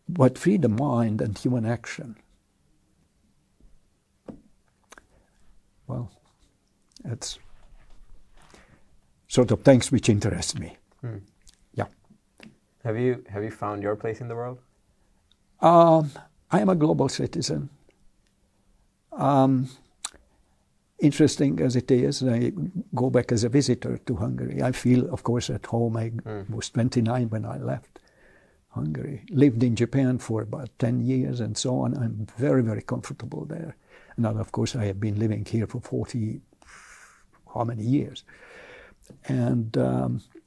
but free the mind and human action. Well, that's sort of things which interest me. Yeah. Have you found your place in the world? I am a global citizen. Interesting as it is, I go back as a visitor to Hungary. I feel, of course, at home. I was 29 when I left Hungary. Lived in Japan for about 10 years and so on. I'm very, very comfortable there. Now, of course, I have been living here for 40, how many years? And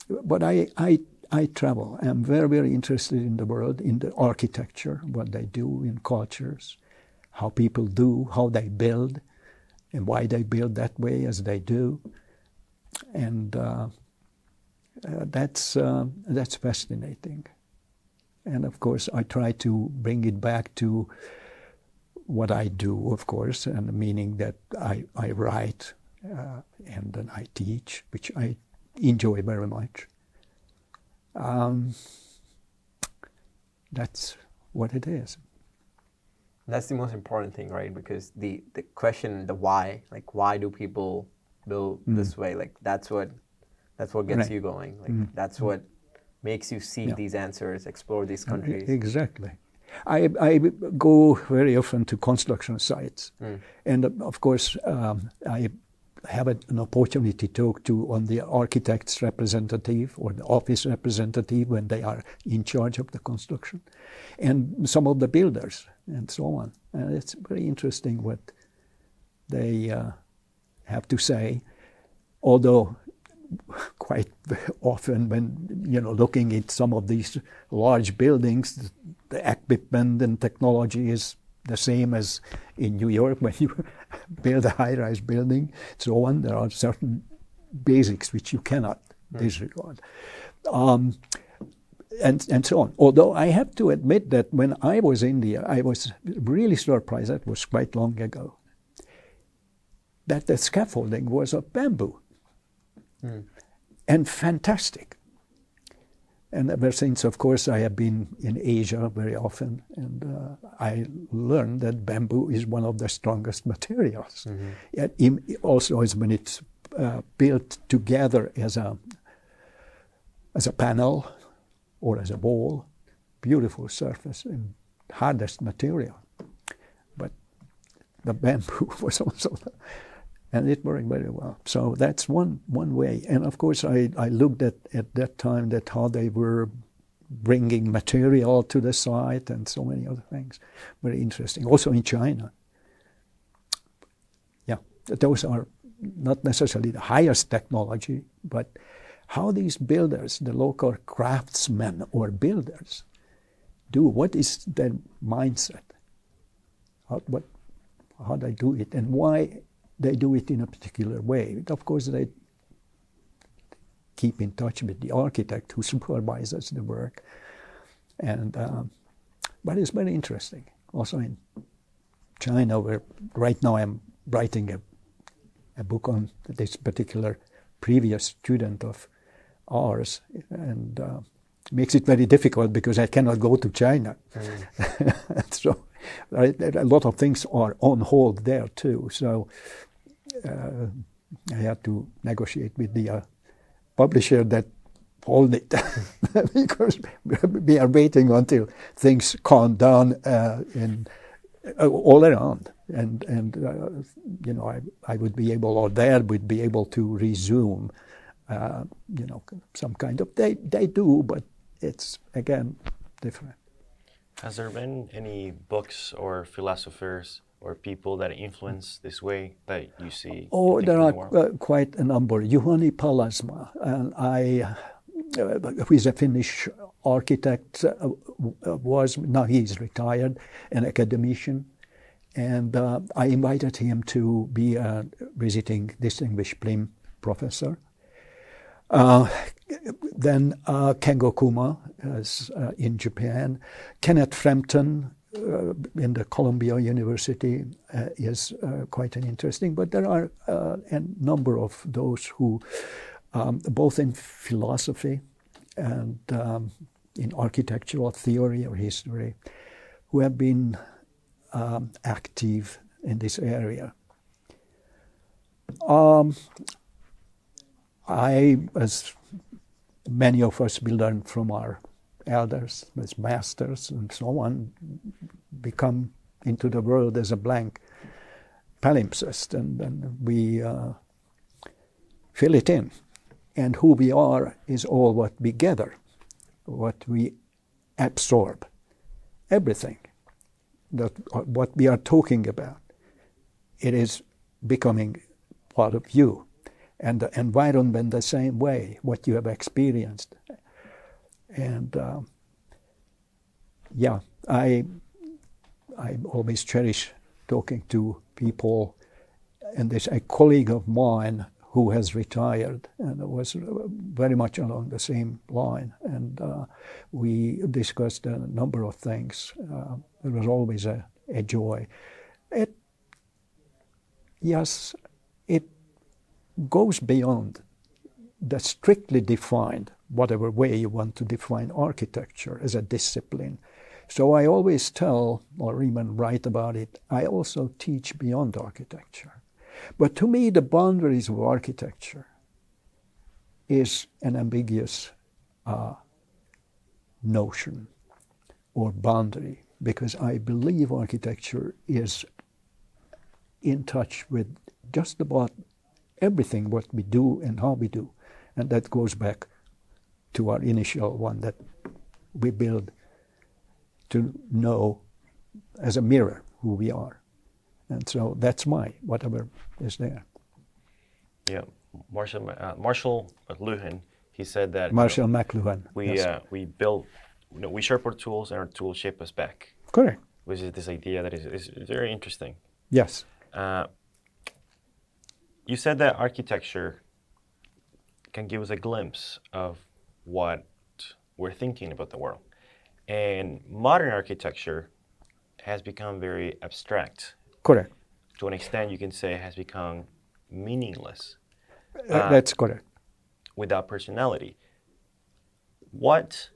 but I travel. I'm very, very interested in the world, in the architecture, what they do in cultures, how people do, how they build, and why they build that way as they do. And that's fascinating. And of course, I try to bring it back to what I do, of course, and meaning that I write and then I teach, which I enjoy very much. That's what it is. That's the most important thing, right? Because the question, the why, like why do people build this way? Like that's what gets you going. Like that's what makes you seek these answers, explore these countries. Exactly. I go very often to construction sites, and of course I have an opportunity to talk to on the architect's representative or the office representative when they are in charge of the construction, and some of the builders and so on. And it's very interesting what they have to say, although quite often when, looking at some of these large buildings, the equipment and technology is the same as in New York when you build a high-rise building, so on. There are certain basics which you cannot disregard. And so on. Although I have to admit that when I was in India, I was really surprised, that was quite long ago, that the scaffolding was of bamboo. And fantastic. And ever since, of course, I have been in Asia very often, and I learned that bamboo is one of the strongest materials. Also, is when it's built together as a panel or as a wall, beautiful surface and hardest material. But the bamboo was also, and it worked very well. So that's one way. And of course, I looked at that time that how they were bringing material to the site and so many other things. Very interesting. Also in China. Yeah, those are not necessarily the highest technology, but how these builders, the local craftsmen or builders, do. What is their mindset? How they do it, and why they do it in a particular way. Of course, they keep in touch with the architect who supervises the work. And but it's very interesting. Also in China, where right now I'm writing a book on this particular previous student of ours, and makes it very difficult because I cannot go to China. So a lot of things are on hold there too. So I had to negotiate with the publisher that hold it because we are waiting until things calm down all around, and I would be able, or they would be able to resume, some kind of they do, but it's again different. Has there been any books or philosophers or people that influence this way that you see? Oh, there are quite a number. Juhani Palasma, who is a Finnish architect, now he's retired, an academician, and I invited him to be a visiting distinguished Plim professor. Then Kengo Kuma in Japan, Kenneth Frampton in the Columbia University is quite an interesting, but there are a number of those who, both in philosophy and in architectural theory or history, who have been active in this area. As many of us, we learn from our elders, as masters and so on, become into the world as a blank palimpsest, and then we fill it in. And who we are is all what we gather, what we absorb, everything, what we are talking about. It is becoming part of you. and the environment the same way, what you have experienced. And yeah, I always cherish talking to people, and there's a colleague of mine who has retired, and it was very much along the same line, and we discussed a number of things. It was always a joy. Yes, it goes beyond the strictly defined, whatever way you want to define architecture as a discipline. So I always tell, or even write about it, I also teach beyond architecture. But to me, the boundaries of architecture is an ambiguous notion or boundary, because I believe architecture is in touch with just about everything what we do and how we do. And that goes back to our initial one, that we build to know as a mirror who we are. And so that's whatever is there. Yeah, Marshall McLuhan, he said that Marshall McLuhan. We build, we shape our tools, and our tools shape us back. Correct. Which is this idea that is very interesting. Yes. You said that architecture can give us a glimpse of what we're thinking about the world. And modern architecture has become very abstract. Correct. To an extent, you can say it has become meaningless. That's correct. Without personality. What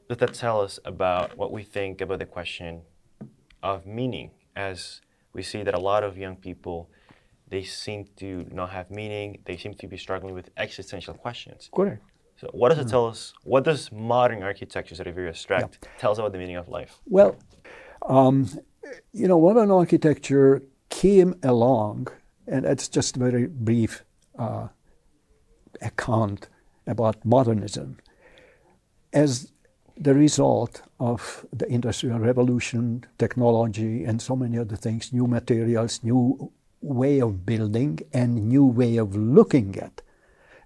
does that tell us about what we think about the question of meaning, as we see that a lot of young people, they seem to not have meaning, they seem to be struggling with existential questions. Correct. So what does it tell us, what does modern architecture that are very abstract tell us about the meaning of life? Well, modern architecture came along, and it's just a very brief account about modernism, as the result of the Industrial Revolution, technology, and so many other things, new materials, new way of building, and new way of looking at.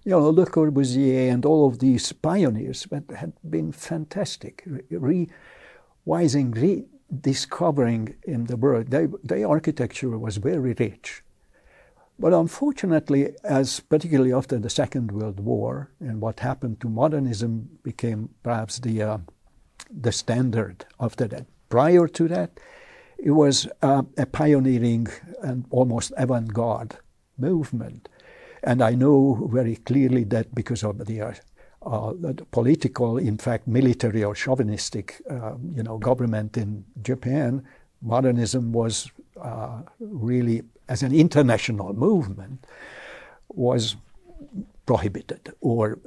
Le Corbusier and all of these pioneers had been fantastic, rediscovering in the world. Their architecture was very rich. But unfortunately, particularly after the Second World War, and what happened to modernism became perhaps the standard after that. Prior to that, it was a pioneering and almost avant-garde movement. And I know very clearly that because of the political, in fact, military or chauvinistic, government in Japan, modernism was really, as an international movement, was prohibited or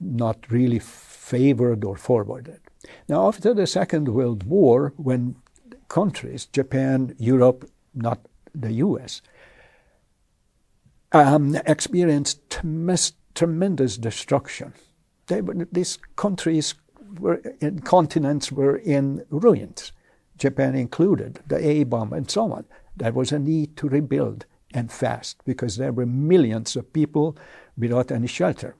not really favored or forwarded. Now, after the Second World War, when countries, Japan, Europe, not the US, experienced tremendous destruction. These countries continents were in ruins, Japan included, the A-bomb and so on. There was a need to rebuild, and fast, because there were millions of people without any shelter.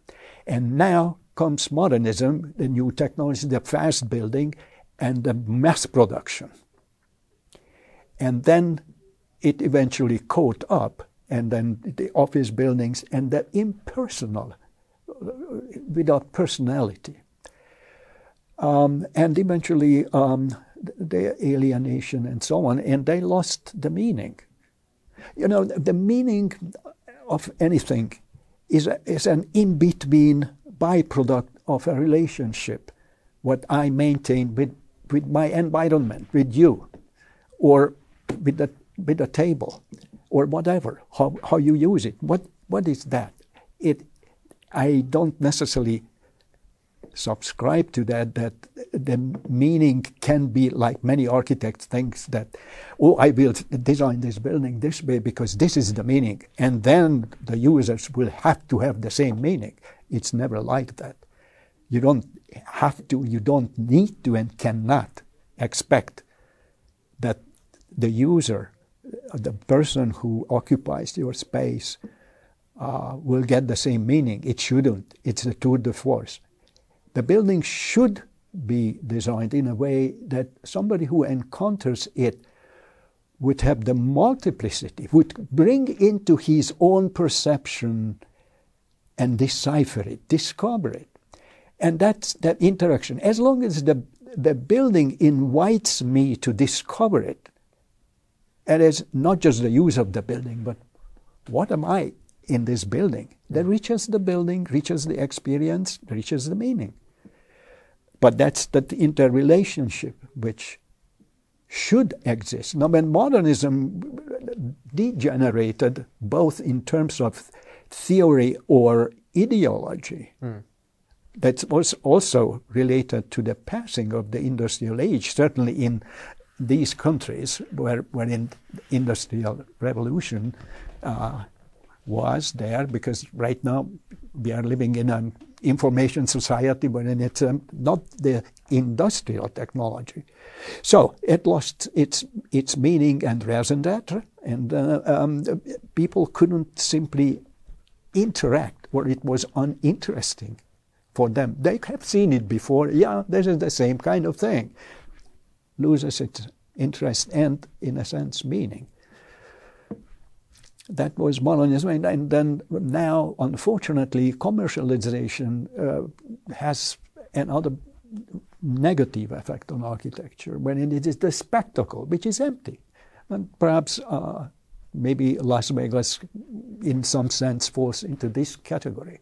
And now comes modernism, the new technology, the fast building, and the mass production. And then it eventually caught up, and then the office buildings and the impersonal, without personality. And eventually the alienation and so on, and they lost the meaning. The meaning of anything is an in-between byproduct of a relationship, what I maintain with my environment, with you, or with the table, or whatever, how you use it. What is that? I don't necessarily subscribe to that the meaning can be like many architects think that, I will design this building this way because this is the meaning, and then the users will have to have the same meaning. It's never like that. You don't have to, you don't need to, and cannot expect that the user, the person who occupies your space, will get the same meaning. It shouldn't. It's a tour de force. The building should be designed in a way that somebody who encounters it would have the multiplicity, would bring into his own perception and decipher it, discover it. And that's that interaction. As long as the building invites me to discover it, and it's not just the use of the building, but what am I in this building? That reaches the building, reaches the experience, reaches the meaning. But that's the interrelationship which should exist. Now, when modernism degenerated, both in terms of theory or ideology, that was also related to the passing of the industrial age, certainly in these countries where in industrial revolution was there, because right now we are living in an information society, but it's not the industrial technology. So it lost its meaning and raison d'etre, and people couldn't simply interact, or it was uninteresting for them. They have seen it before. Yeah, this is the same kind of thing. Loses its interest and, in a sense, meaning. That was modernism, and then now, unfortunately, commercialization has another negative effect on architecture, when it is the spectacle, which is empty. And perhaps maybe Las Vegas, in some sense, falls into this category.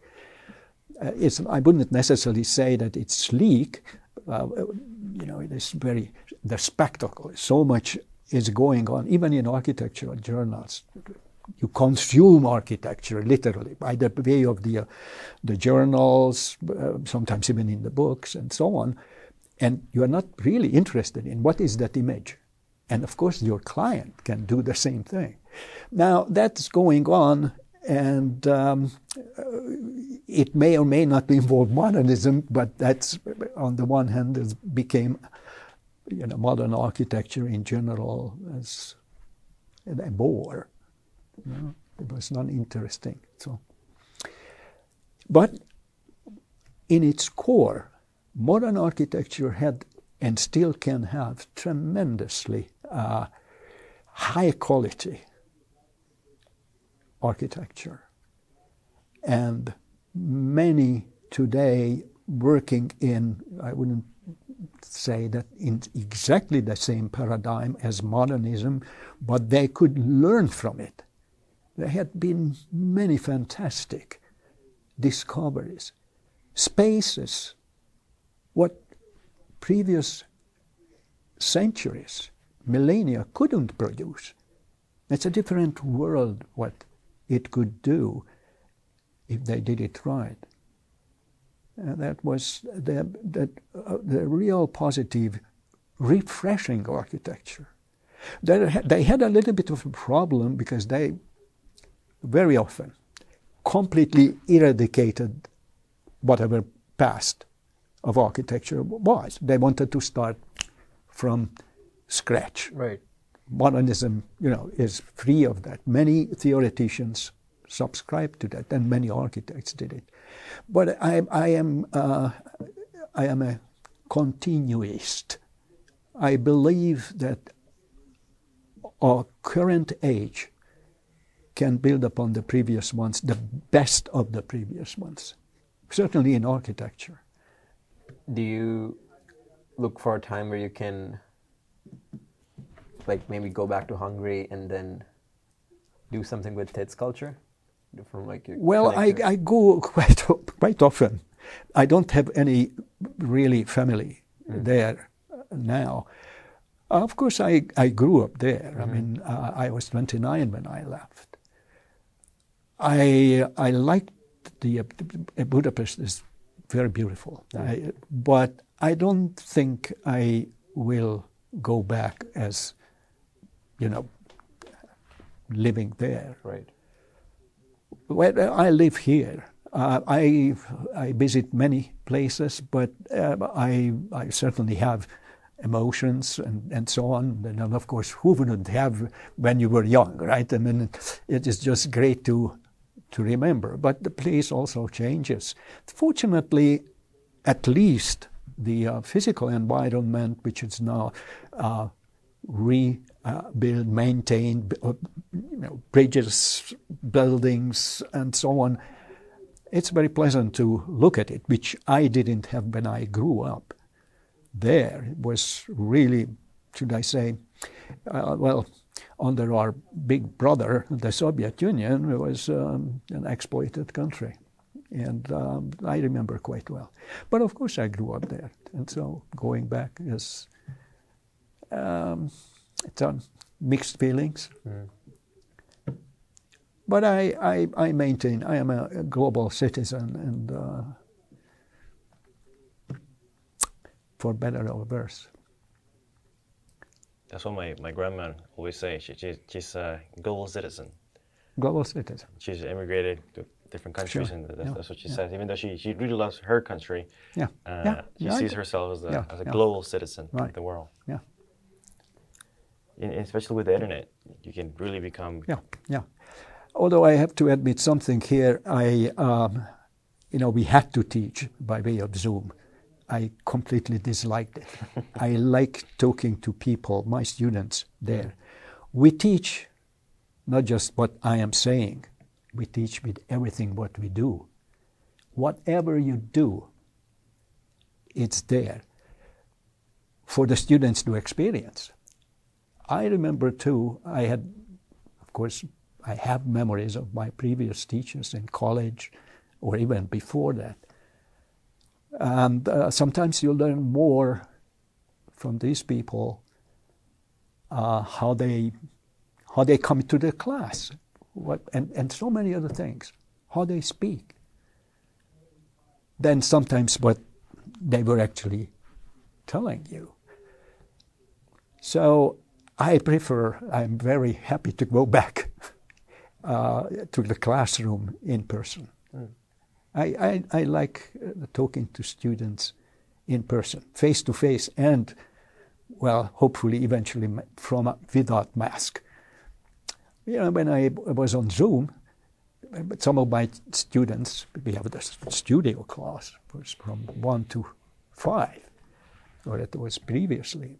I wouldn't necessarily say that it's sleek. It is the spectacle. So much is going on, even in architectural journals. You consume architecture literally by the way of the journals, sometimes even in the books and so on, and you are not really interested in what is that image. And of course your client can do the same thing. Now that's going on, and it may or may not involve modernism, but that's, on the one hand, it became modern architecture in general as a bore. It was not interesting. So, but in its core, modern architecture had and still can have tremendously high quality architecture, and many today working in, I wouldn't say that in exactly the same paradigm as modernism, but they could learn from it. There had been many fantastic discoveries, spaces, what previous centuries, millennia couldn't produce. It's a different world what it could do if they did it right. That was the real positive, refreshing architecture. They had a little bit of a problem because they very often completely eradicated whatever past of architecture was. They wanted to start from scratch. Right. Modernism, is free of that. Many theoreticians subscribe to that, and many architects did it. But I am a continuist. I believe that our current age can build upon the previous ones, the best of the previous ones, certainly in architecture. Do you look for a time where you can, maybe go back to Hungary and then do something with TID sculpture? From your I go quite often. I don't have any really family there now. Of course, I grew up there. I mean, I was 29 when I left. I liked Budapest is very beautiful, but I don't think I will go back as, living there. Right. Well, I live here. I visit many places, but I certainly have emotions and so on. And of course, who wouldn't have when you were young, right? I mean, it is just great to to remember. But the place also changes. Fortunately, at least the physical environment, which is now rebuilt, maintained, bridges, buildings, and so on, it's very pleasant to look at it, which I didn't have when I grew up there. It was really, should I say, well, under our big brother, the Soviet Union, it was an exploited country. And I remember quite well. But of course I grew up there. And so going back is, it's mixed feelings. Mm. But I maintain I am a global citizen, and for better or worse. That's what my grandma always says. She's a global citizen. Global citizen. She's immigrated to different countries, sure. and that's what she says. Even though she really loves her country, she sees herself as a global citizen of the world. Yeah. And especially with the internet, you can really become. Yeah. Although I have to admit something here, we had to teach by way of Zoom. I completely disliked it. I like talking to people, my students there. We teach not just what I am saying, we teach with everything what we do. Whatever you do, it's there for the students to experience. I remember too, I have memories of my previous teachers in college or even before that. And sometimes you learn more from these people, how they come to the class, and so many other things, how they speak, than sometimes what they were actually telling you. So I'm very happy to go back to the classroom in person. Mm. I like talking to students in person, face to face, and, well, hopefully eventually without mask. When I was on Zoom, some of my students, we have the studio class, was from 1 to 5, or it was previously.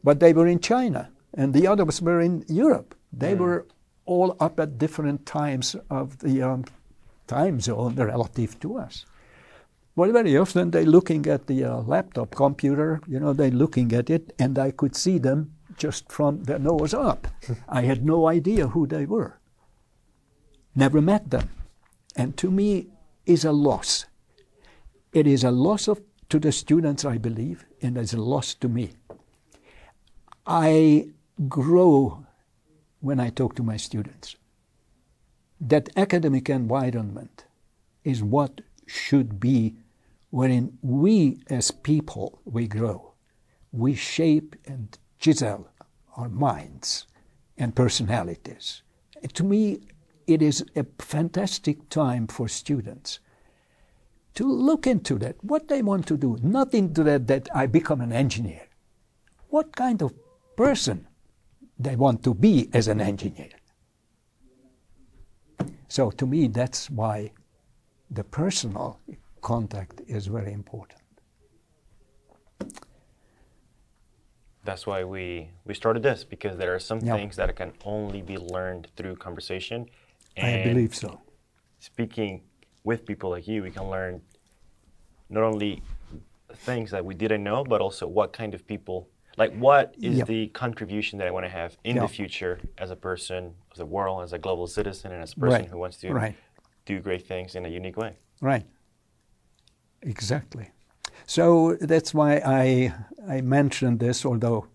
But they were in China, and the others were in Europe. They were all up at different times of the time zone relative to us. But very often they're looking at the laptop computer, they're looking at it, and I could see them just from their nose up. I had no idea who they were. Never met them. And to me, is a loss. It is a loss to the students, I believe, and it's a loss to me. I grow when I talk to my students. That academic environment is what should be wherein we as people, we grow. We shape and chisel our minds and personalities. To me, it is a fantastic time for students to look into that, what they want to do, not into that I become an engineer. What kind of person they want to be as an engineer. So to me, that's why the personal contact is very important. That's why we started this, because there are some things that can only be learned through conversation. And I believe so. Speaking with people like you, we can learn not only things that we didn't know, but also what kind of people, like what is the contribution that I want to have in the future as a person of the world, as a global citizen, and as a person who wants to do great things in a unique way. Right. Exactly. So that's why I mentioned this, although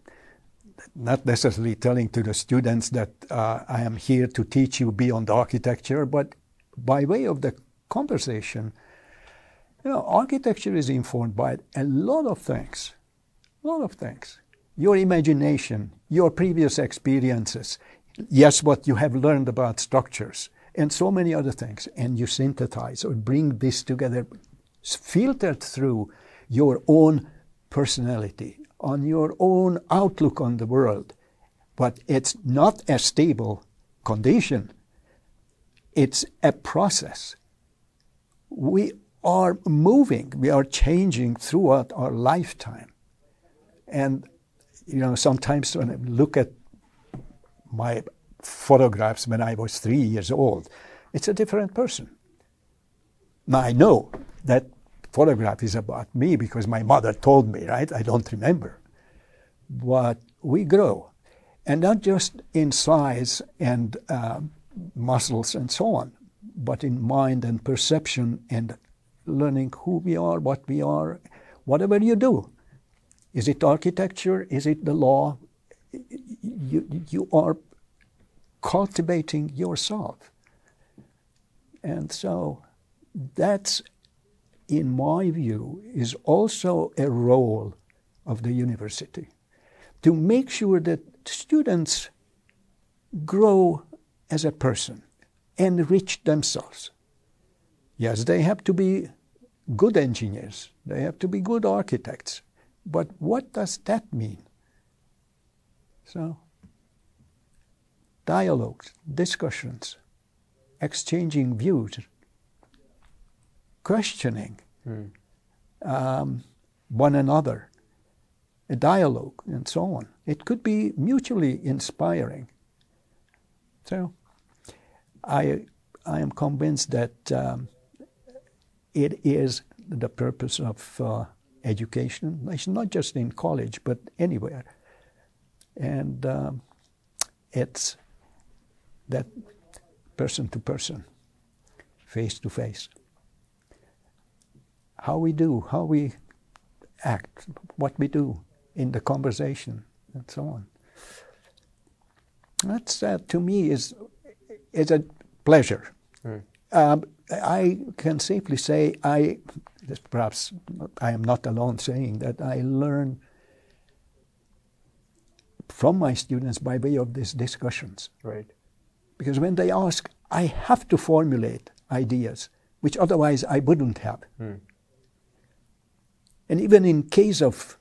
not necessarily telling to the students that I am here to teach you beyond architecture, but by way of the conversation, architecture is informed by a lot of things. Your imagination, your previous experiences, yes, what you have learned about structures, and so many other things. And you synthesize or bring this together, filtered through your own personality, on your own outlook on the world. But it's not a stable condition. it's a process. We are moving, we are changing throughout our lifetime. And, you know, sometimes when I look at my photographs when I was 3 years old, it's a different person. Now I know that photograph is about me because my mother told me, right? I don't remember. But we grow, and not just in size and muscles and so on, but in mind and perception and learning who we are, what we are, whatever you do. Is it architecture? Is it the law? You are cultivating yourself. And so that's, in my view, is also a role of the university, to make sure that students grow as a person, enrich themselves. Yes, they have to be good engineers, they have to be good architects, but what does that mean? So, dialogues, discussions, exchanging views, questioning one another, a dialogue, and so on. It could be mutually inspiring. So, I am convinced that it is the purpose of education. It's not just in college, but anywhere. And it's that person to person, face to face. How we do, how we act, what we do in the conversation, and so on. That's, to me, is a pleasure. I can safely say perhaps I am not alone saying that I learn from my students by way of these discussions. Right. Because when they ask, I have to formulate ideas, which otherwise I wouldn't have. And even in case of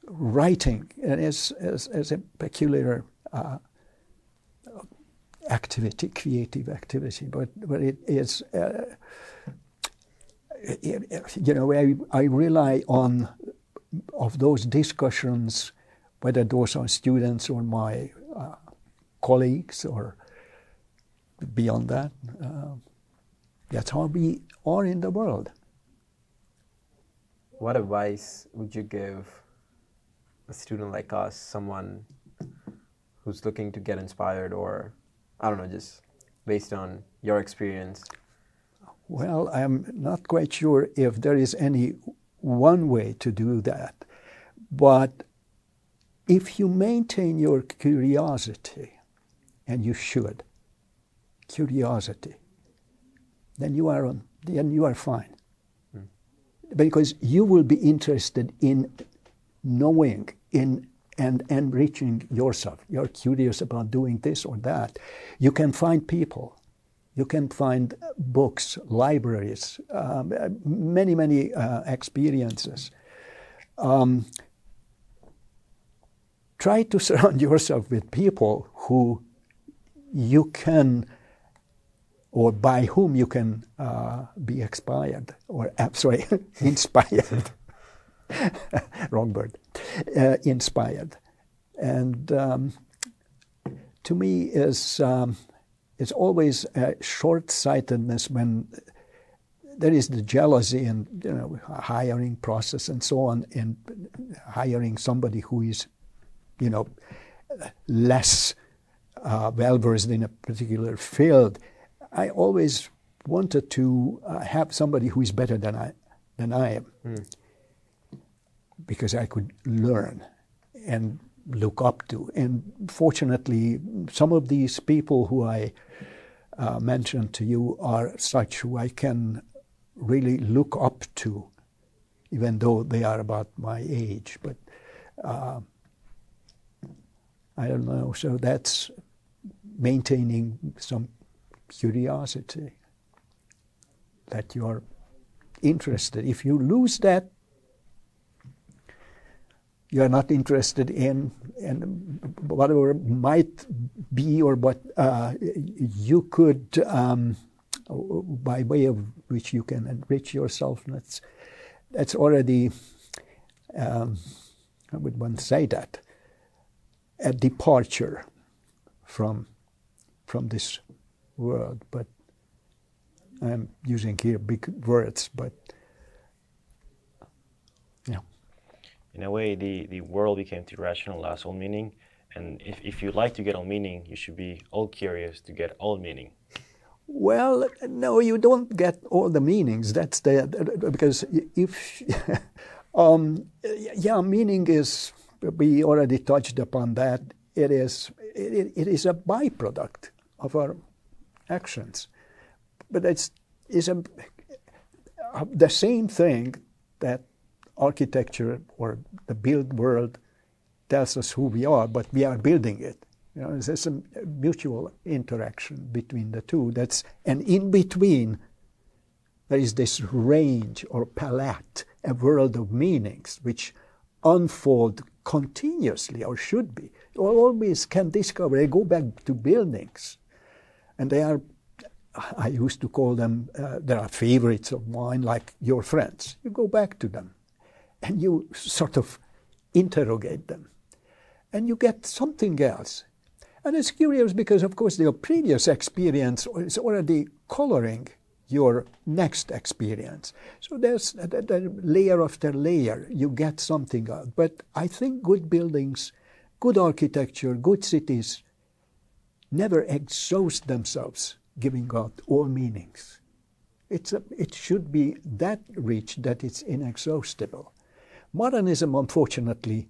writing, and as a peculiar activity, creative activity, but it is, you know, I rely on of those discussions, whether those are students or my colleagues or beyond that. That's how we are in the world. What advice would you give a student like us, someone who's looking to get inspired, or, I don't know, just based on your experience? Well, I'm not quite sure if there is any one way to do that. But if you maintain your curiosity, and you should, curiosity, then you are fine. Because you will be interested in knowing and enriching yourself. You're curious about doing this or that. You can find people. You can find books, libraries, many experiences. Try to surround yourself with people who you can, or by whom you can be inspired, inspired. Wrong word. Inspired. And to me it's always a short-sightedness when there is the jealousy and, you know, hiring process and so on, and hiring somebody who is, you know, less well-versed in a particular field. I always wanted to have somebody who is better than I am, because I could learn and look up to. And fortunately, some of these people who I mentioned to you are such who I can really look up to, even though they are about my age. But I don't know. So that's maintaining some curiosity, that you are interested. If you lose that, you are not interested in whatever might be, or what you could, by way of which you can enrich yourself. That's already, how would one say that, a departure from this world. But I'm using here big words, but yeah. In a way, the world became too rational, lost all meaning. And if you like to get all meaning, you should be all curious to get all meaning. Well, no, you don't get all the meanings. That's because if, yeah, meaning is, we already touched upon that. It is a byproduct of our actions. But it's the same thing that architecture or the built world tells us who we are, but we are building it. You know, there's a mutual interaction between the two. And in between, there is this range or palette, a world of meanings, which unfold continuously, or should be. You always can discover. They go back to buildings, and they are, I used to call them, there are favorites of mine, like your friends. You go back to them, and you sort of interrogate them, and you get something else. And it's curious because, of course, your previous experience is already coloring your next experience. So there's the layer after layer, you get something out. But I think good buildings, good architecture, good cities never exhaust themselves, giving out all meanings. It should be that rich that it's inexhaustible. Modernism, unfortunately,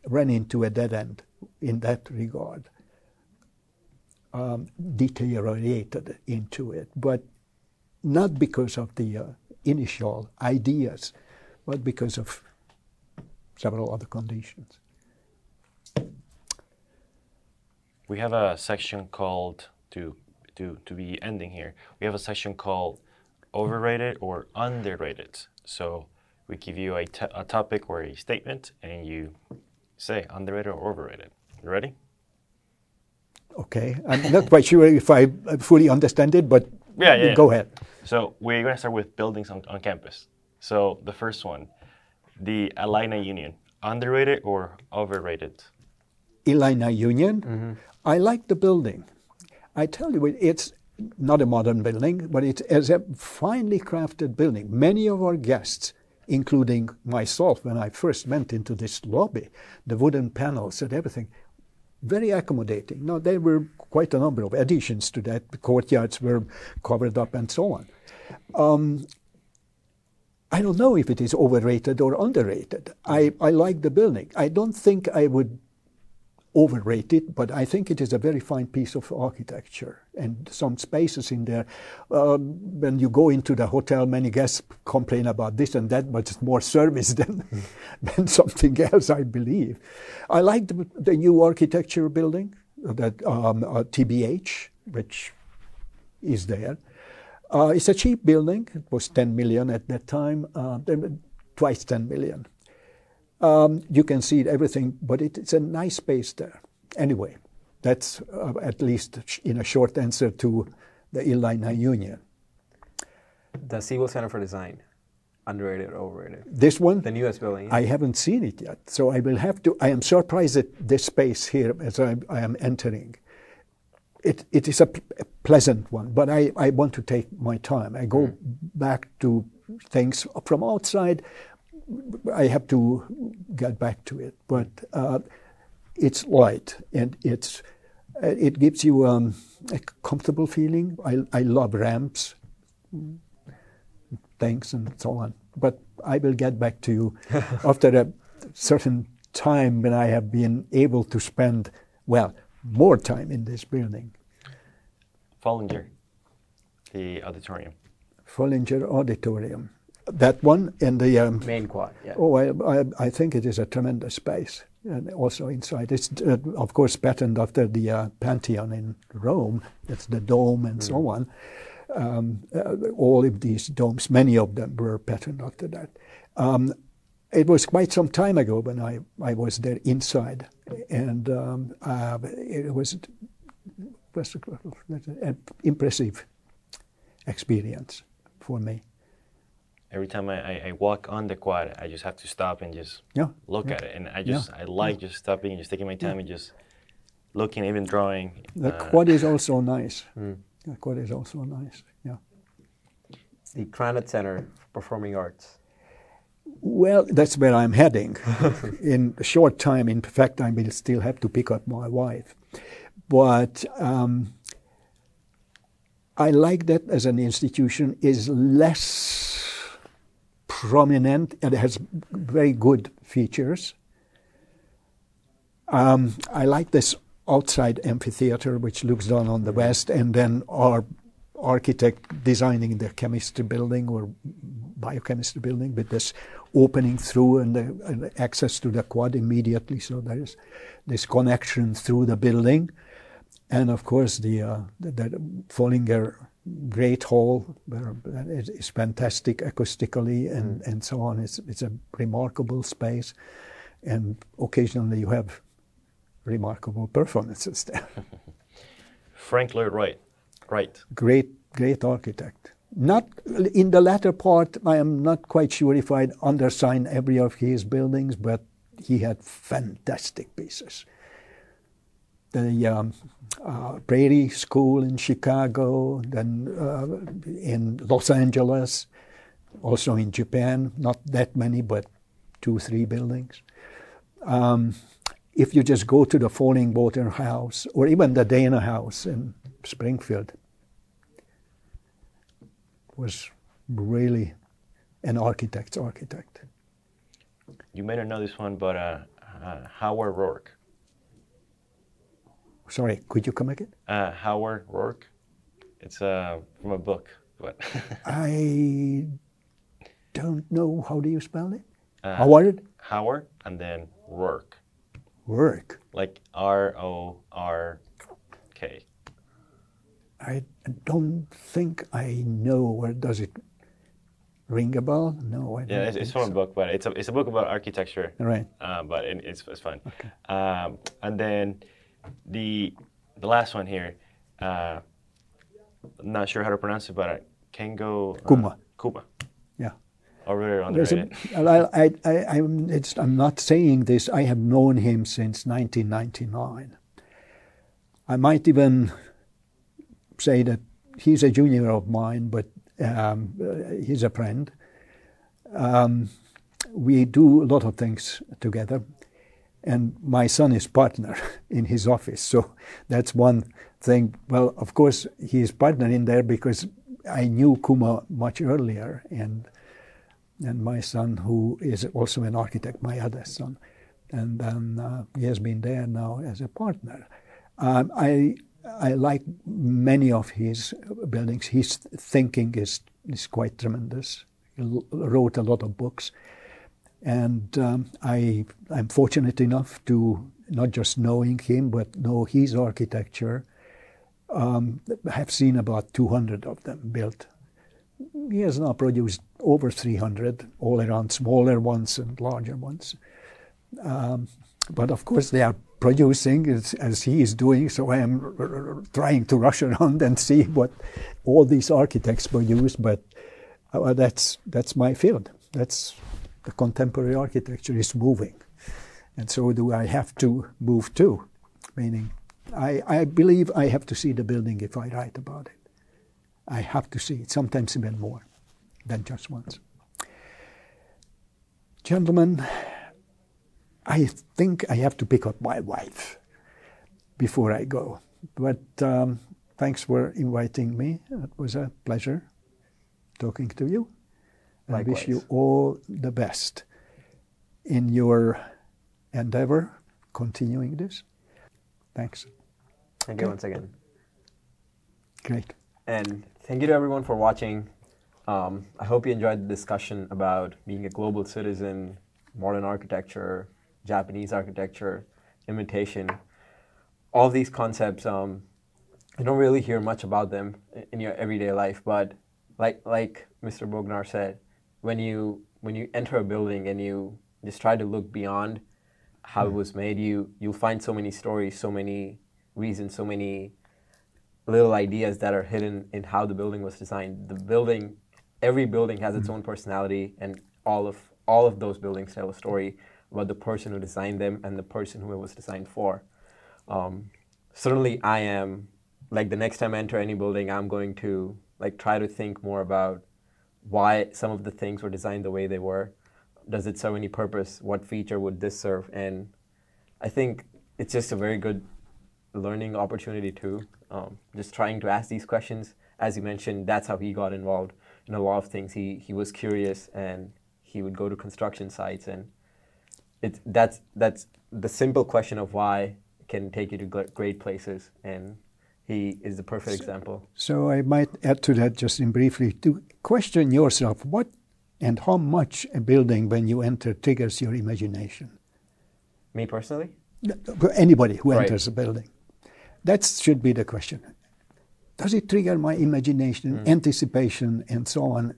ran into a dead end in that regard, deteriorated into it, but not because of the initial ideas, but because of several other conditions. We have a section called, to be ending here, we have a section called overrated or underrated. So we give you a topic or a statement, and you say underrated or overrated. You ready? Okay. I'm not quite sure if I fully understand it, but yeah. Go ahead. So we're going to start with buildings on campus. So the first one, the Illini Union, underrated or overrated? Illini Union? I like the building. I tell you, it's not a modern building, but it's a finely crafted building. Many of our guests, including myself, when I first went into this lobby, the wooden panels and everything, very accommodating. Now, there were quite a number of additions to that. The courtyards were covered up and so on. I don't know if it is overrated or underrated. I like the building. I don't think I would overrate it, but I think it is a very fine piece of architecture, and some spaces in there. When you go into the hotel, many guests complain about this and that, but it's more service than something else, I believe. I like the new architecture building, that TBH, which is there. It's a cheap building. It was 10 million at that time, twice 10 million. You can see everything, but it's a nice space there. Anyway, that's at least in a short answer to the Illini Union. The Siebel Center for Design, underrated or overrated? This one? The newest building. Yeah. I haven't seen it yet, so I will have to. I am surprised at this space here as I am entering. It is a pleasant one, but I want to take my time. I go back to things from outside. I have to get back to it, but it's light and it gives you a comfortable feeling. I love ramps, things and so on. But I will get back to you after a certain time when I have been able to spend, well, more time in this building. Foellinger, the auditorium. Foellinger Auditorium. That one and the main quad. Yeah. Oh, I think it is a tremendous space, and also inside it's of course patterned after the Pantheon in Rome. That's the dome and so on. All of these domes, many of them were patterned after that. it was quite some time ago when I was there inside, and it was an impressive experience for me. Every time I walk on the quad, I just have to stop and just look at it. And I like just stopping, just taking my time and just looking, even drawing. The quad is also nice. The quad is also nice, yeah. The Krannert Center for Performing Arts. Well, that's where I'm heading. In a short time, in fact, I will still have to pick up my wife. But I like that as an institution is less prominent and it has very good features. I like this outside amphitheater which looks down on the west, and then our architect designing the chemistry building or biochemistry building with this opening through and the access to the quad immediately, so there is this connection through the building. And of course the Foellinger Great Hall, where it is fantastic acoustically and so on. It's a remarkable space, and occasionally you have remarkable performances there. Frank Lloyd Wright. Great architect. Not in the latter part, I am not quite sure if I'd undersign every of his buildings, but he had fantastic pieces. The Prairie School in Chicago, then in Los Angeles, also in Japan, not that many, but 2, 3 buildings. If you just go to the Foellinger Auditorium house, or even the Dana house in Springfield, was really an architect's architect. You may not know this one, but Howard Rourke. Sorry, could you come again? Howard Rourke. It's from a book, but I don't know. How do you spell it? Howard? Howard, and then Rourke. Rourke. Like R-O-R-K. I don't think I know. Where does it ring a bell? No, I don't. Yeah, it's from a book, but it's a book about architecture. Right. But it's fun. Okay. And then the last one here, I'm not sure how to pronounce it, but Kengo Kuma. Kuma. Yeah. I really underrated. I'm not saying this. I have known him since 1999. I might even say that he's a junior of mine, but he's a friend. We do a lot of things together, and my son is partner in his office, so that's one thing. Well, of course, he is partner in there because I knew Kuma much earlier, and my son, who is also an architect, my other son, and then he has been there now as a partner. I like many of his buildings. His thinking is quite tremendous. He wrote a lot of books. And I'm fortunate enough to not just knowing him, but know his architecture. Have seen about 200 of them built. He has now produced over 300, all around smaller ones and larger ones. But of course they are producing as he is doing, so I am trying to rush around and see what all these architects produce, but that's my field. That's the contemporary architecture is moving. And so do I have to move too, meaning I believe I have to see the building if I write about it. I have to see it, sometimes even more than just once. Gentlemen, I think I have to pick up my wife before I go. But thanks for inviting me. It was a pleasure talking to you. Likewise. I wish you all the best in your endeavor, continuing this. Thanks. Thank you once again. Great. And thank you to everyone for watching. I hope you enjoyed the discussion about being a global citizen, modern architecture, Japanese architecture, imitation. All these concepts, you don't really hear much about them in your everyday life, but like Mr. Bognar said, when you when you enter a building and you just try to look beyond how it was made, you'll find so many stories, so many reasons, so many little ideas that are hidden in how the building was designed. Every building has its own personality, and all of those buildings tell a story about the person who designed them and the person who it was designed for. Certainly I am, like, the next time I enter any building, I'm going to like try to think more about why some of the things were designed the way they were. Does it serve any purpose? What feature would this serve? And I think it's just a very good learning opportunity too. Just trying to ask these questions. As you mentioned, that's how he got involved in a lot of things. He was curious, and he would go to construction sites, and that's the simple question of why can take you to great places, and he is the perfect example. So I might add to that just briefly, to question yourself what and how much a building when you enter triggers your imagination. Me personally? Anybody who enters a building. That should be the question. Does it trigger my imagination, anticipation, and so on?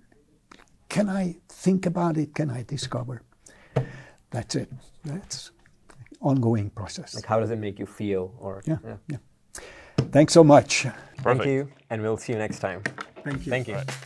Can I think about it? Can I discover? That's it. That's ongoing process. Like, how does it make you feel? Or yeah. Thanks so much. Perfect. Thank you, and we'll see you next time. Thank you. Thank you. Right.